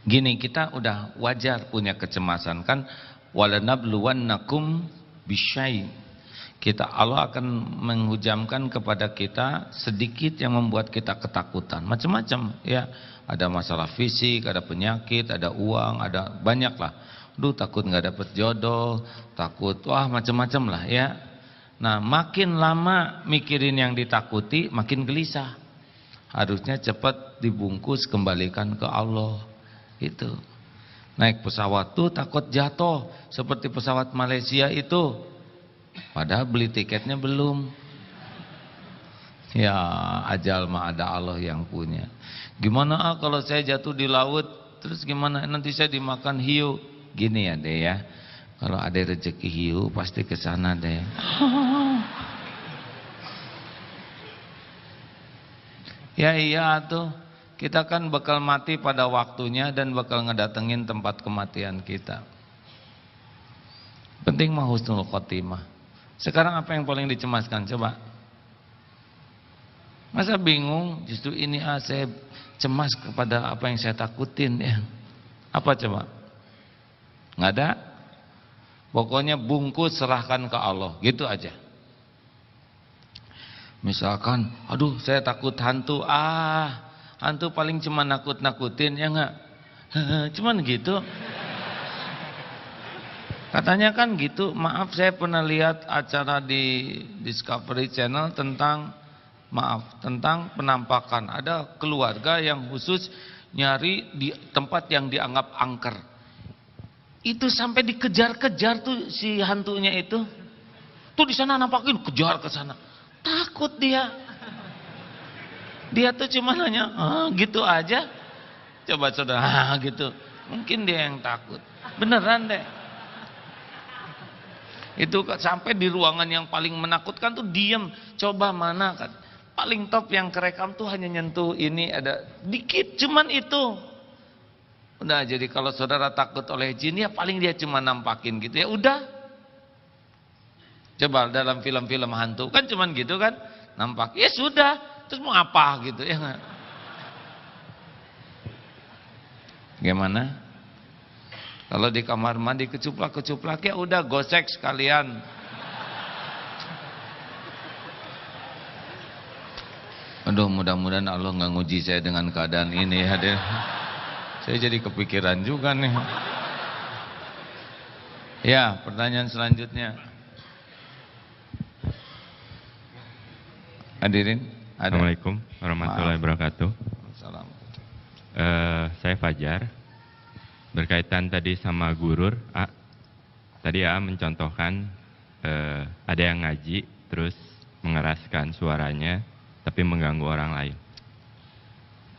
Gini, kita udah wajar punya kecemasan kan, walanabluwannakum bisyai. Allah akan menghujamkan kepada kita sedikit yang membuat kita ketakutan, macam-macam, ya. Ada masalah fisik, ada penyakit, ada uang, ada banyak lah. Duh, takut nggak dapet jodoh, takut wah macam-macam lah, ya. Nah, makin lama mikirin yang ditakuti, makin gelisah. Harusnya cepat dibungkus, kembalikan ke Allah. Itu. Naik pesawat tuh takut jatuh, seperti pesawat Malaysia itu. Padahal beli tiketnya belum. Ya, ajal mah ada Allah yang punya. Gimana kalau saya jatuh di laut, terus gimana nanti saya dimakan hiu? Gini ya deh ya. Kalau ada rezeki hiu pasti ke sana deh. Ya iya tuh. Kita kan bakal mati pada waktunya dan bakal ngedatengin tempat kematian kita. Penting mah husnul khotimah. Sekarang apa yang paling dicemaskan? Coba. Masa bingung? Justru ini saya cemas kepada apa yang saya takutin ya. Apa coba? Nggak ada? Pokoknya bungkus serahkan ke Allah, gitu aja. Misalkan, aduh saya takut hantu, hantu paling cuma nakut-nakutin, ya enggak? Cuman gitu. Katanya kan gitu, maaf saya pernah lihat acara di Discovery Channel tentang penampakan. Ada keluarga yang khusus nyari di tempat yang dianggap angker. Itu sampai dikejar-kejar tuh si hantunya itu. Tuh di sana nampakin, kejar ke sana. Takut dia. Dia tuh cuma nanya, gitu aja. Coba saudara, gitu. Mungkin dia yang takut. Beneran deh. Itu sampai di ruangan yang paling menakutkan tuh diem. Coba mana kan. Paling top yang kerekam tuh hanya nyentuh ini ada dikit, cuman itu. Udah, jadi kalau saudara takut oleh jin ya paling dia cuma nampakin gitu ya udah. Coba dalam film-film hantu kan cuman gitu kan, nampak ya sudah, terus mau apa gitu ya nggak? Gimana? Kalau di kamar mandi kecuplak ya udah gosek sekalian. Aduh, mudah-mudahan Allah nggak nguji saya dengan keadaan ini ya deh. Saya jadi kepikiran juga nih. Ya, pertanyaan selanjutnya. Hadirin, ada. Assalamualaikum warahmatullahi wabarakatuh. Salam. Saya Fajar. Berkaitan tadi sama gurur, tadi mencontohkan ada yang ngaji terus mengeraskan suaranya tapi mengganggu orang lain.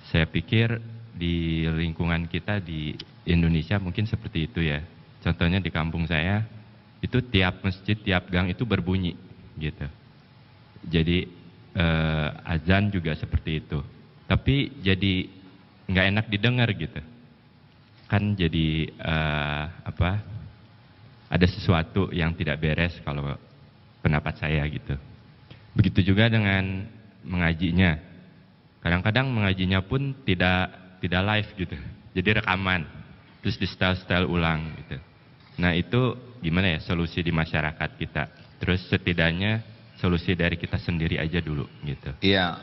Saya pikir di lingkungan kita di Indonesia mungkin seperti itu ya. Contohnya di kampung saya itu tiap masjid, tiap gang itu berbunyi gitu. Jadi azan juga seperti itu. Tapi jadi nggak enak didengar gitu. Kan jadi ada sesuatu yang tidak beres kalau pendapat saya gitu. Begitu juga dengan mengajinya. Kadang-kadang mengajinya pun tidak live gitu. Jadi rekaman, terus di style ulang gitu. Nah itu gimana ya solusi di masyarakat kita? Terus setidaknya solusi dari kita sendiri aja dulu gitu. Iya,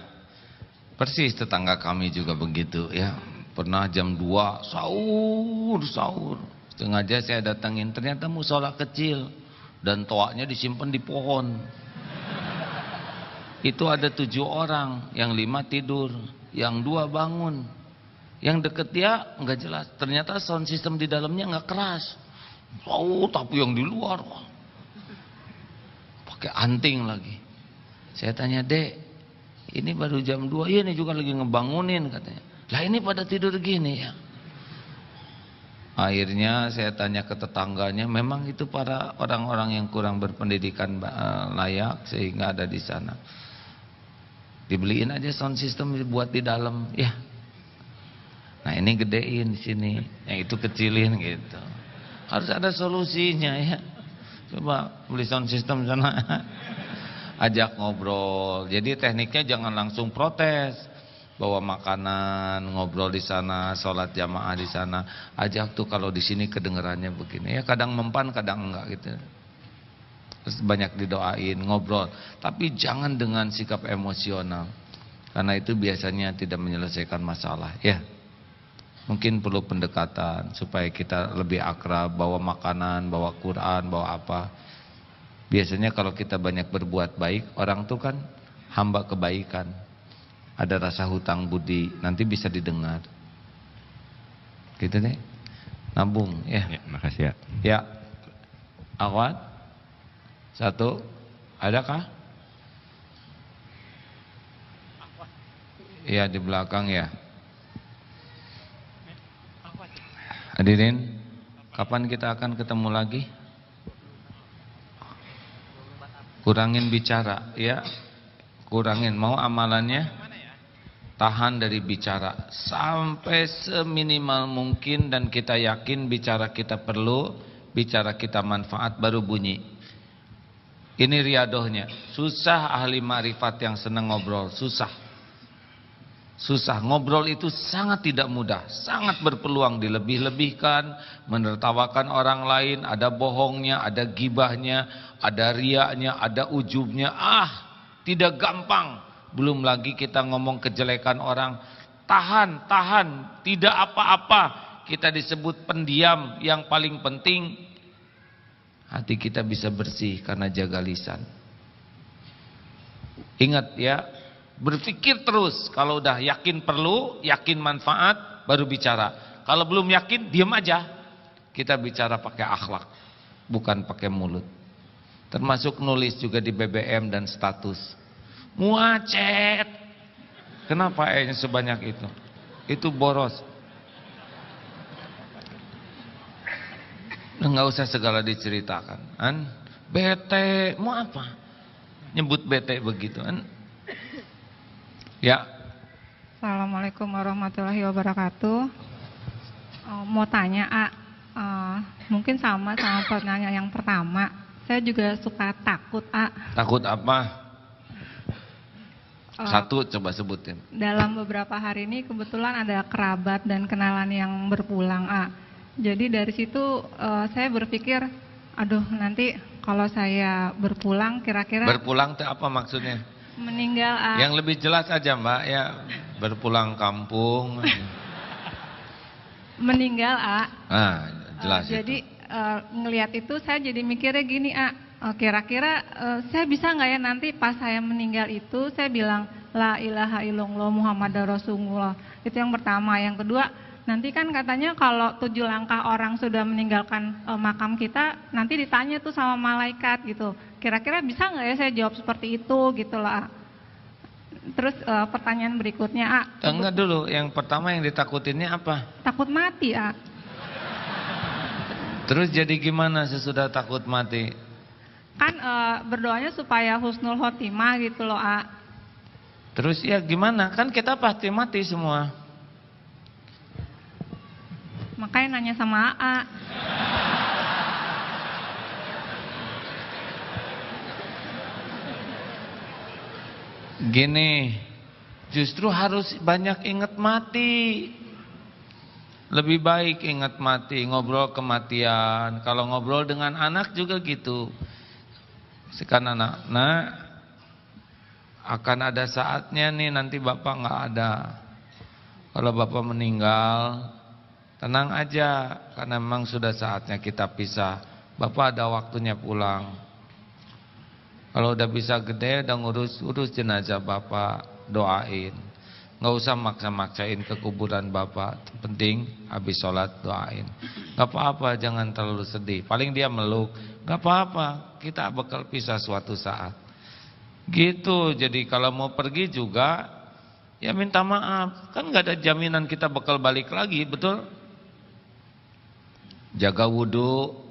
persis tetangga kami juga begitu ya. Pernah jam 2 sahur. Sengaja saya datangin, ternyata musola kecil dan toaknya disimpan di pohon. Itu ada 7 orang, yang 5 tidur, yang 2 bangun. Yang deket dia nggak jelas, ternyata sound system di dalamnya nggak keras. Tapi yang di luar pakai anting lagi. Saya tanya, "Dek, ini baru jam 2, iya ini juga lagi ngebangunin," katanya. "Lah ini pada tidur gini ya." Akhirnya saya tanya ke tetangganya, memang itu para orang-orang yang kurang berpendidikan layak sehingga ada di sana. Dibeliin aja sound system buat di dalam, ya. Nah ini gedein di sini, yang itu kecilin gitu. Harus ada solusinya ya. Coba beli sound system sana, ajak ngobrol. Jadi tekniknya jangan langsung protes, bawa makanan, ngobrol di sana, sholat jamaah di sana. Ajak tuh kalau di sini kedengarannya begini. Ya kadang mempan, kadang enggak gitu. Terus banyak didoain, ngobrol. Tapi jangan dengan sikap emosional. Karena itu biasanya tidak menyelesaikan masalah. Ya, mungkin perlu pendekatan supaya kita lebih akrab, bawa makanan, bawa Quran, bawa apa. Biasanya kalau kita banyak berbuat baik, orang tuh kan hamba kebaikan. Ada rasa hutang budi, nanti bisa didengar. Gitu nih. Nabung ya. Ya, makasih ya. Ya. Awat. 1, adakah? Iya di belakang ya. Hadirin, kapan kita akan ketemu lagi? Kurangin bicara, ya. Kurangin, mau amalannya? Tahan dari bicara sampai seminimal mungkin dan kita yakin bicara kita perlu, bicara kita manfaat baru bunyi. Ini riadohnya. Susah ahli ma'rifat yang senang ngobrol, susah. Susah, ngobrol itu sangat tidak mudah, sangat berpeluang dilebih-lebihkan, menertawakan orang lain, ada bohongnya, ada gibahnya, ada riaknya, ada ujubnya. Tidak gampang. Belum lagi kita ngomong kejelekan orang. Tahan, tidak apa-apa. Kita disebut pendiam. Yang paling penting, hati kita bisa bersih karena jaga lisan. Ingat ya, berpikir terus. Kalau udah yakin perlu, yakin manfaat, baru bicara. Kalau belum yakin, diam aja. Kita bicara pakai akhlak, bukan pakai mulut. Termasuk nulis juga di BBM dan status. Muacet. Kenapa sebanyak itu? Itu boros. Nggak usah segala diceritakan. Bete, mau apa? Nyebut bete begitu. Ya. Assalamualaikum warahmatullahi wabarakatuh. Mau tanya, mungkin sama pertanyaan yang pertama. Saya juga suka takut, Takut apa? 1 coba sebutin. Dalam beberapa hari ini kebetulan ada kerabat dan kenalan yang berpulang, Jadi dari situ saya berpikir, aduh nanti kalau saya berpulang kira-kira. Berpulang itu apa maksudnya? Meninggal, Yang lebih jelas aja Mbak ya, berpulang kampung. Meninggal, Jelas jadi itu. Ngelihat itu saya jadi mikirnya gini, kira-kira saya bisa nggak ya nanti pas saya meninggal itu saya bilang la ilaha illallah Muhammadar Rasulullah. Itu yang pertama. Yang kedua, nanti kan katanya kalau 7 langkah orang sudah meninggalkan makam kita, nanti ditanya tuh sama malaikat gitu. Kira-kira bisa nggak ya saya jawab seperti itu gitu lah. Terus pertanyaan berikutnya, Enggak dulu, yang pertama yang ditakutinnya apa? Takut mati, Terus jadi gimana sesudah takut mati? Kan berdoanya supaya husnul khotimah gitu loh, Terus ya gimana? Kan kita pasti mati semua. Makanya nanya sama AA. Gini, justru harus banyak ingat mati. Lebih baik ingat mati, ngobrol kematian. Kalau ngobrol dengan anak juga gitu. Sekarang anak, akan ada saatnya nih nanti bapak nggak ada. Kalau bapak meninggal, tenang aja, karena memang sudah saatnya kita pisah. Bapak ada waktunya pulang. Kalau udah bisa gede, udah urus jenazah bapak, doain. Nggak usah maksa-maksain ke kuburan bapak. Penting habis sholat doain. Nggak apa-apa, jangan terlalu sedih. Paling dia meluk, nggak apa-apa. Kita bakal pisah suatu saat. Gitu. Jadi kalau mau pergi juga, ya minta maaf. Kan nggak ada jaminan kita bakal balik lagi, betul? Jaga wudhu.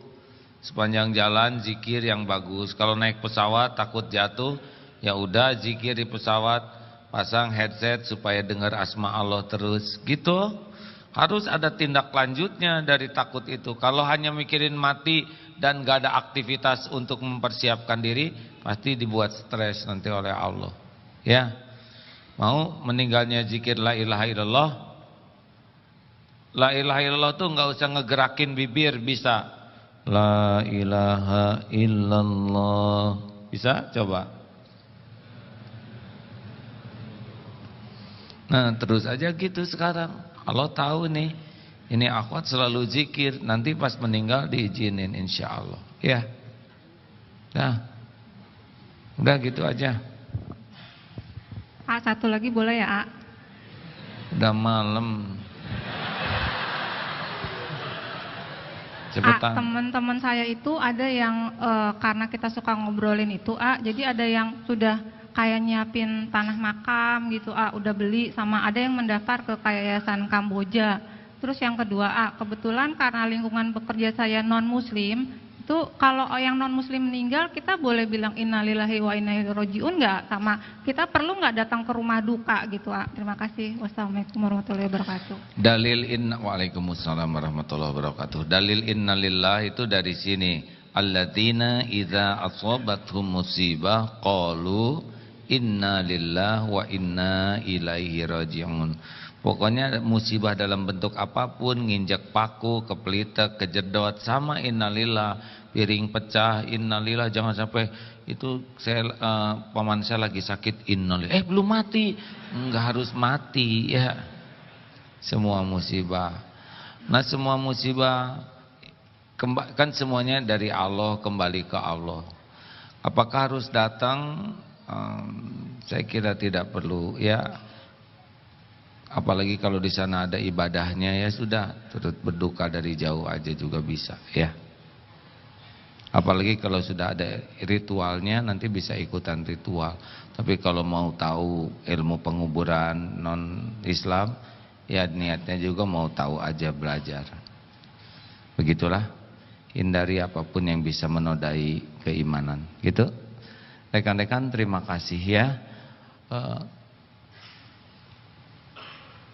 Sepanjang jalan zikir yang bagus. Kalau naik pesawat takut jatuh, ya udah zikir di pesawat, pasang headset supaya dengar asma Allah terus. Gitu. Harus ada tindak lanjutnya dari takut itu. Kalau hanya mikirin mati dan gak ada aktivitas untuk mempersiapkan diri, pasti dibuat stres nanti oleh Allah. Ya. Mau meninggalnya zikir la ilaha illallah? La ilaha illallah tuh gak usah ngegerakin bibir, bisa. La ilaha illallah. Bisa? Coba. Nah terus aja gitu sekarang. Allah tahu nih, ini akhwat selalu zikir. Nanti pas meninggal diizinin insya Allah. Ya. Nah, udah gitu aja. Satu lagi boleh ya, Udah malam. Cepetan. Teman-teman saya itu ada yang karena kita suka ngobrolin itu, jadi ada yang sudah kayak nyiapin tanah makam gitu, udah beli, sama ada yang mendaftar ke Yayasan Kamboja. Terus yang kedua, kebetulan karena lingkungan bekerja saya non muslim, itu kalau yang non muslim meninggal kita boleh bilang innalillahi wa inna ilaihi rajiun nggak? Sama kita perlu nggak datang ke rumah duka gitu? Terima kasih. Wassalamualaikum warahmatullahi wabarakatuh. Waalaikumsalam warahmatullahi wabarakatuh. Dalil innalillah itu dari sini. Alladzina idza asabathum musibah qalu inna lillahi wa inna ilaihi rajiun. Pokoknya musibah dalam bentuk apapun, nginjak paku, kepelitek, kejedot, sama innalillah, piring pecah, innalillah, jangan sampai itu saya paman saya lagi sakit, innalillah, belum mati, enggak harus mati ya. Semua musibah. Nah, semua musibah kan semuanya dari Allah, kembali ke Allah. Apakah harus datang? Saya kira tidak perlu ya. Apalagi kalau di sana ada ibadahnya, ya sudah, turut berduka dari jauh aja juga bisa ya. Apalagi kalau sudah ada ritualnya, nanti bisa ikutan ritual. Tapi kalau mau tahu ilmu penguburan non Islam, ya niatnya juga mau tahu aja, belajar. Begitulah, hindari apapun yang bisa menodai keimanan. Gitu. Rekan-rekan, terima kasih ya.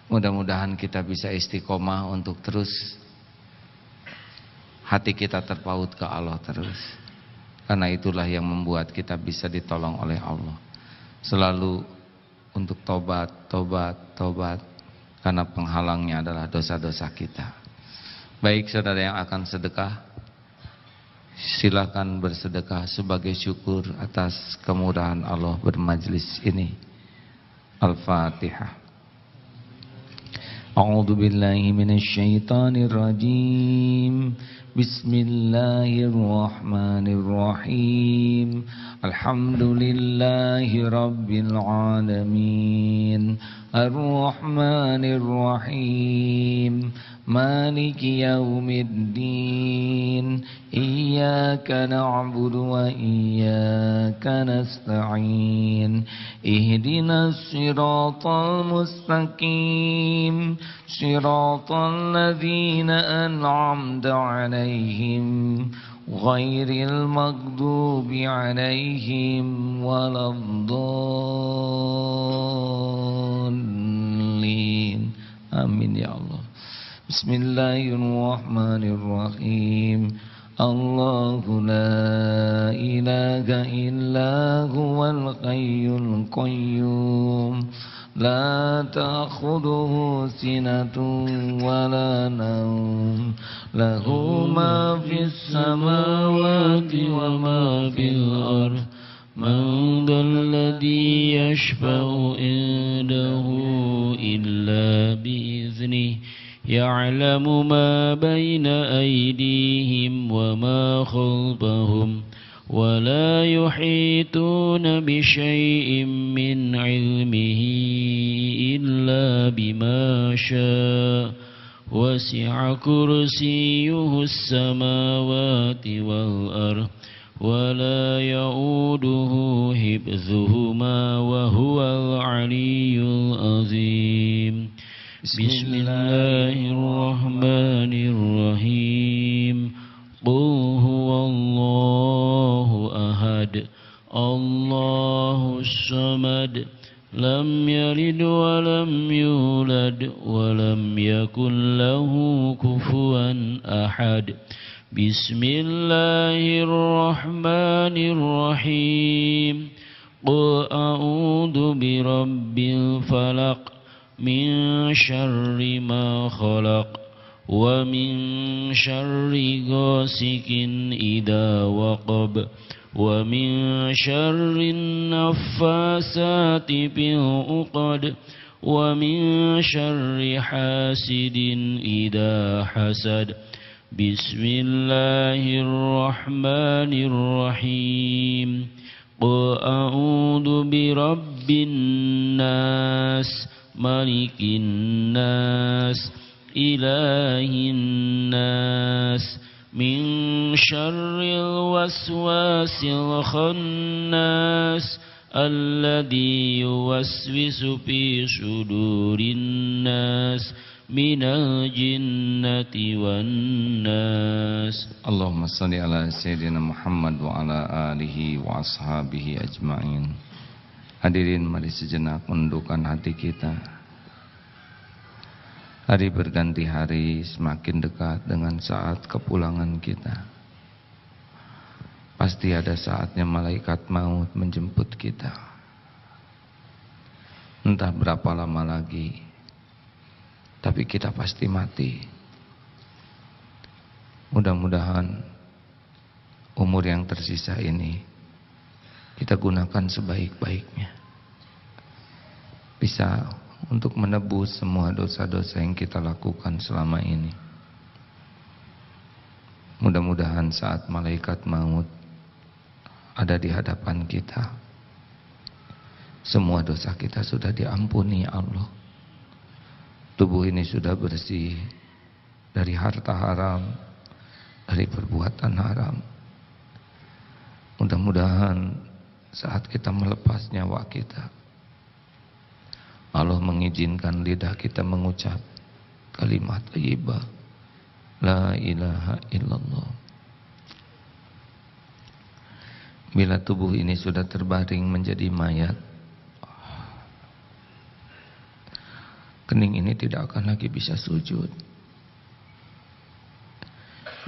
Mudah-mudahan kita bisa istiqomah untuk terus hati kita terpaut ke Allah terus. Karena itulah yang membuat kita bisa ditolong oleh Allah. Selalu untuk tobat. Karena penghalangnya adalah dosa-dosa kita. Baik saudara yang akan sedekah, silakan bersedekah sebagai syukur atas kemurahan Allah bermajlis ini. Al-Fatihah. A'udzu billahi minasy syaithanir rajim. Bismillahirrahmanirrahim. Alhamdulillahi rabbil alamin. Ar-Rahmanir Rahim. Maliki yaumiddin. Iyyaka na'budu wa iyyaka nasta'in. Ihdinas siratal mustaqim. Siratal ladzina an'amta 'alaihim ghairil maghdubi 'alaihim waladdallin. ya Allah. Bismillahirrahmanirrahim. Allahu la ilaha illa huwal hayyul qayyum. La ta'khudhuhu sinatun wa la nawm. Lahu ma fis samawati wa ma fil ardh. Man dzalladzi yashfa'u indahu illa bi'iznihi. Ya'lamu ma baina aydihim wa ma khalfahum. ولا يحيطون بشيء من علمه إلا بما شاء وسع كرسيه السماوات والأرض ولا يؤوده حفظهما وهو العلي العظيم بسم الله الرحمن الرحيم قل هو الله أحد الله الصمد لم يلد ولم يولد ولم يكن له كفوا أحد بسم الله الرحمن الرحيم قل أعوذ برب الفلق من شر ما خلق ومن شر غاسق إذا وقب ومن شر النفاسات في العقد ومن شر حاسد إذا حسد بسم الله الرحمن الرحيم قل أعوذ برب الناس ملك الناس إله الناس من شر الوسواس الخناس الذي يوسوس في صدور الناس من الجنة والناس. اللهم صل على Sayyidina Muhammad wa ala alihi wa ashabihi ajma'in. Hadirin, mari sejenak menundukkan hati kita. Hari berganti hari, semakin dekat dengan saat kepulangan kita. Pasti ada saatnya malaikat maut menjemput kita. Entah berapa lama lagi, tapi kita pasti mati. Mudah-mudahan umur yang tersisa ini kita gunakan sebaik-baiknya. Bisa untuk menebus semua dosa-dosa yang kita lakukan selama ini. Mudah-mudahan saat malaikat maut ada di hadapan kita, semua dosa kita sudah diampuni Allah. Tubuh ini sudah bersih dari harta haram, dari perbuatan haram. Mudah-mudahan saat kita melepas nyawa kita, Allah mengizinkan lidah kita mengucap kalimat thayyibah la ilaha illallah. Bila tubuh ini sudah terbaring menjadi mayat, kening ini tidak akan lagi bisa sujud.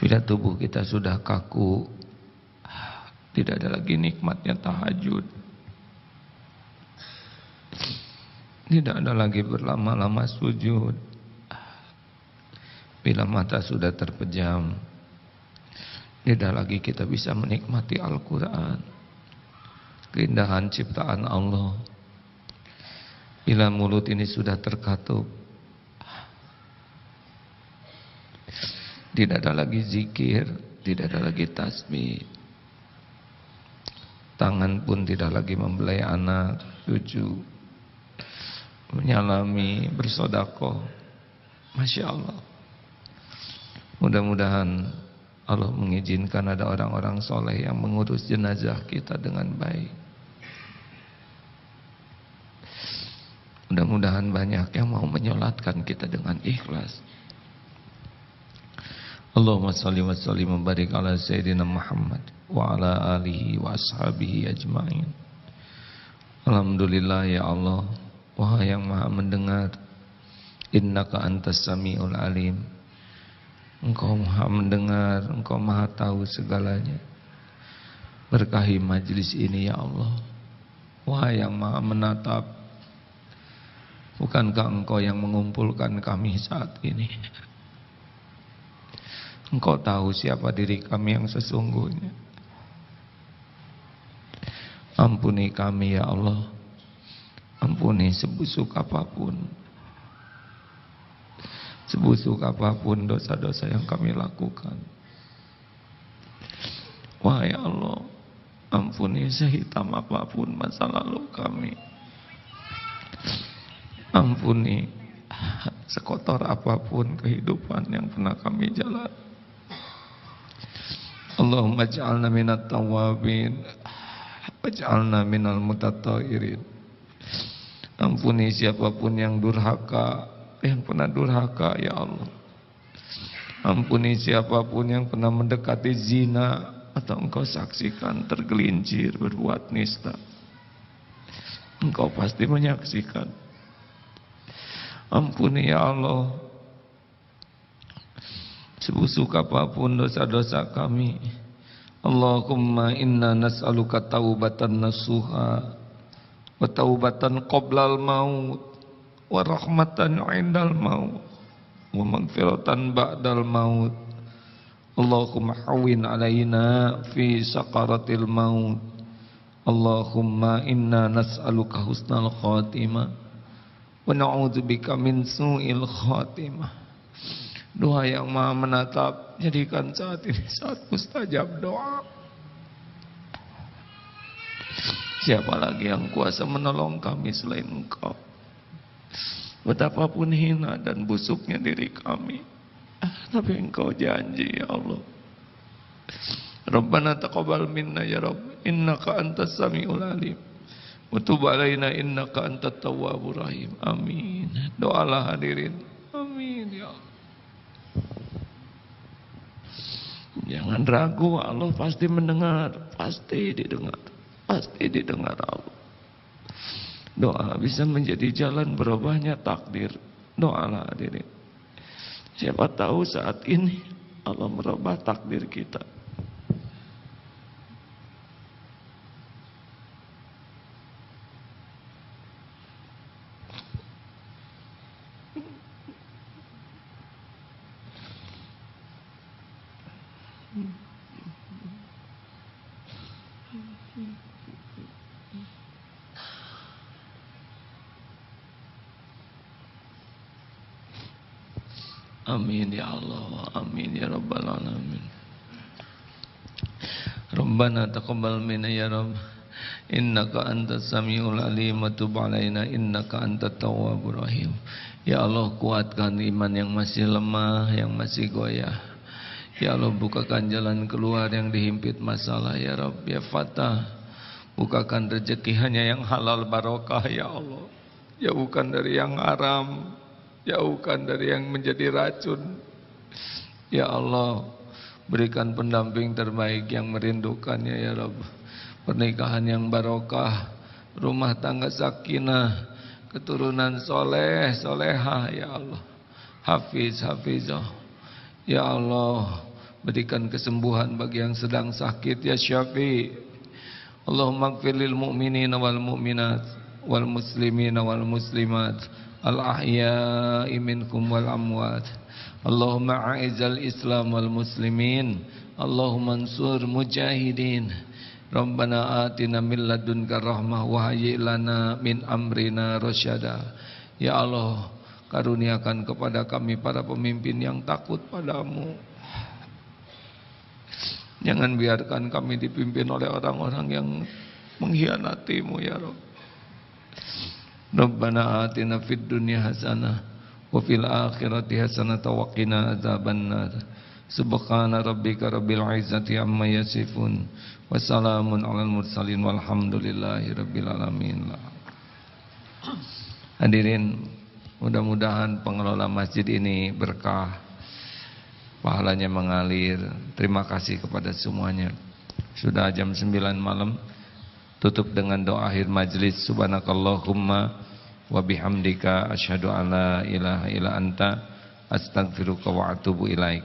Bila tubuh kita sudah kaku, tidak ada lagi nikmatnya tahajud. Tidak ada lagi berlama-lama sujud. Bila mata sudah terpejam, tidak lagi kita bisa menikmati Al-Quran, keindahan ciptaan Allah. Bila mulut ini sudah terkatup, tidak ada lagi zikir, tidak ada lagi tasbih. Tangan pun tidak lagi membelai anak, cucu, menyalami, bersedekah. Masya Allah. Mudah-mudahan Allah mengizinkan ada orang-orang soleh yang mengurus jenazah kita dengan baik. Mudah-mudahan banyak yang mau menyolatkan kita dengan ikhlas. Allahumma salli wa sallim wa barik ala Sayyidina Muhammad wa ala alihi wa ashabihi ajma'in. Alhamdulillah ya Allah, Wahai yang maha mendengar, Innaka antas samiul alim. Engkau maha mendengar, Engkau maha tahu segalanya. Berkahi majlis ini ya Allah. Wahai yang maha menatap, bukankah Engkau yang mengumpulkan kami saat ini? Engkau tahu siapa diri kami yang sesungguhnya. Ampuni kami ya Allah. Ampuni sebusuk apapun, sebusuk apapun dosa-dosa yang kami lakukan. Wahai Allah, ampuni sehitam apapun masa lalu kami. Ampuni sekotor apapun kehidupan yang pernah kami jalani. Allahumma ja'alna minat tawabin, waj'alna minal mutatairin. Ampuni siapapun yang durhaka, yang pernah durhaka ya Allah. Ampuni siapapun yang pernah mendekati zina atau Engkau saksikan tergelincir berbuat nista. Engkau pasti menyaksikan. Ampuni ya Allah sebusuk apapun dosa-dosa kami. Allahumma inna nas'aluka taubatan nasuha wa taubatan qoblal maut wa rahmatan indal maut wa magfiratan ba'dal maut. Allahumma hawwin alaina fi sakaratil maut. Allahumma inna nas'aluka husnal khatimah wa na'udzubika min su'il khatimah. Doa yang maha menatap, jadikan saat ini saat mustajab doa. Siapa lagi yang kuasa menolong kami selain Engkau? Betapapun hina dan busuknya diri kami, tapi Engkau janji ya Allah. Rabbana taqabbal minna ya Rabb, innaka antas samiul alim, wa tub alaina innaka antat tawwabur rahim. Amin. Doalah hadirin. Amin ya Allah. Jangan ragu, Allah pasti mendengar, pasti didengar, pasti didengar Allah. Doa bisa menjadi jalan berubahnya takdir. Doalah hadirin. Siapa tahu saat ini Allah merubah takdir kita. Amin ya Allah, amin ya Rabbal alamin. Rabbana taqabbal minna ya Rabb, innaka antas samiul alim wa tub alaina innaka antat tawwabur rahim. Ya Allah, kuatkan iman yang masih lemah, yang masih goyah. Ya Allah, bukakan jalan keluar yang dihimpit masalah ya Rabb. Ya Fatah, bukakan rezeki hanya yang halal barokah ya Allah. Jauhkan dari yang haram, jauhkan dari yang menjadi racun. Ya Allah, berikan pendamping terbaik yang merindukannya ya Rabb. Pernikahan yang barokah, rumah tangga sakinah, keturunan soleh, solehah ya Allah. Hafiz, hafizah. Ya Allah, berikan kesembuhan bagi yang sedang sakit ya Syafi'. Allahumma ighfir lil mu'minina wal mu'minat wal muslimina wal muslimat al-ahya'i minkum wal amwat. Allahumma a'izzal islam wal muslimin, Allahumma ansur mujahidin. Rabbana atina min ladunka rahmah wa hayyi' lana min amrina rasyada. Ya Allah, karuniakan kepada kami para pemimpin yang takut padamu. Jangan biarkan kami dipimpin oleh orang-orang yang mengkhianatimu ya Rabb. Rabbana atina fid dunya hasanah wa fil akhirati hasanah wa qina adzabannar. Subhana rabbika rabbil izzati amma yasifun wa salamun alal mursalin walhamdulillahi rabbil alamin. Hadirin, mudah-mudahan pengelola masjid ini berkah, pahalanya mengalir. Terima kasih kepada semuanya. Sudah jam 9 malam. Tutup dengan doa akhir majlis. Subhanakallahumma wa bihamdika asyhadu an la ilaha illa anta astaghfiruka wa atubu ilaik.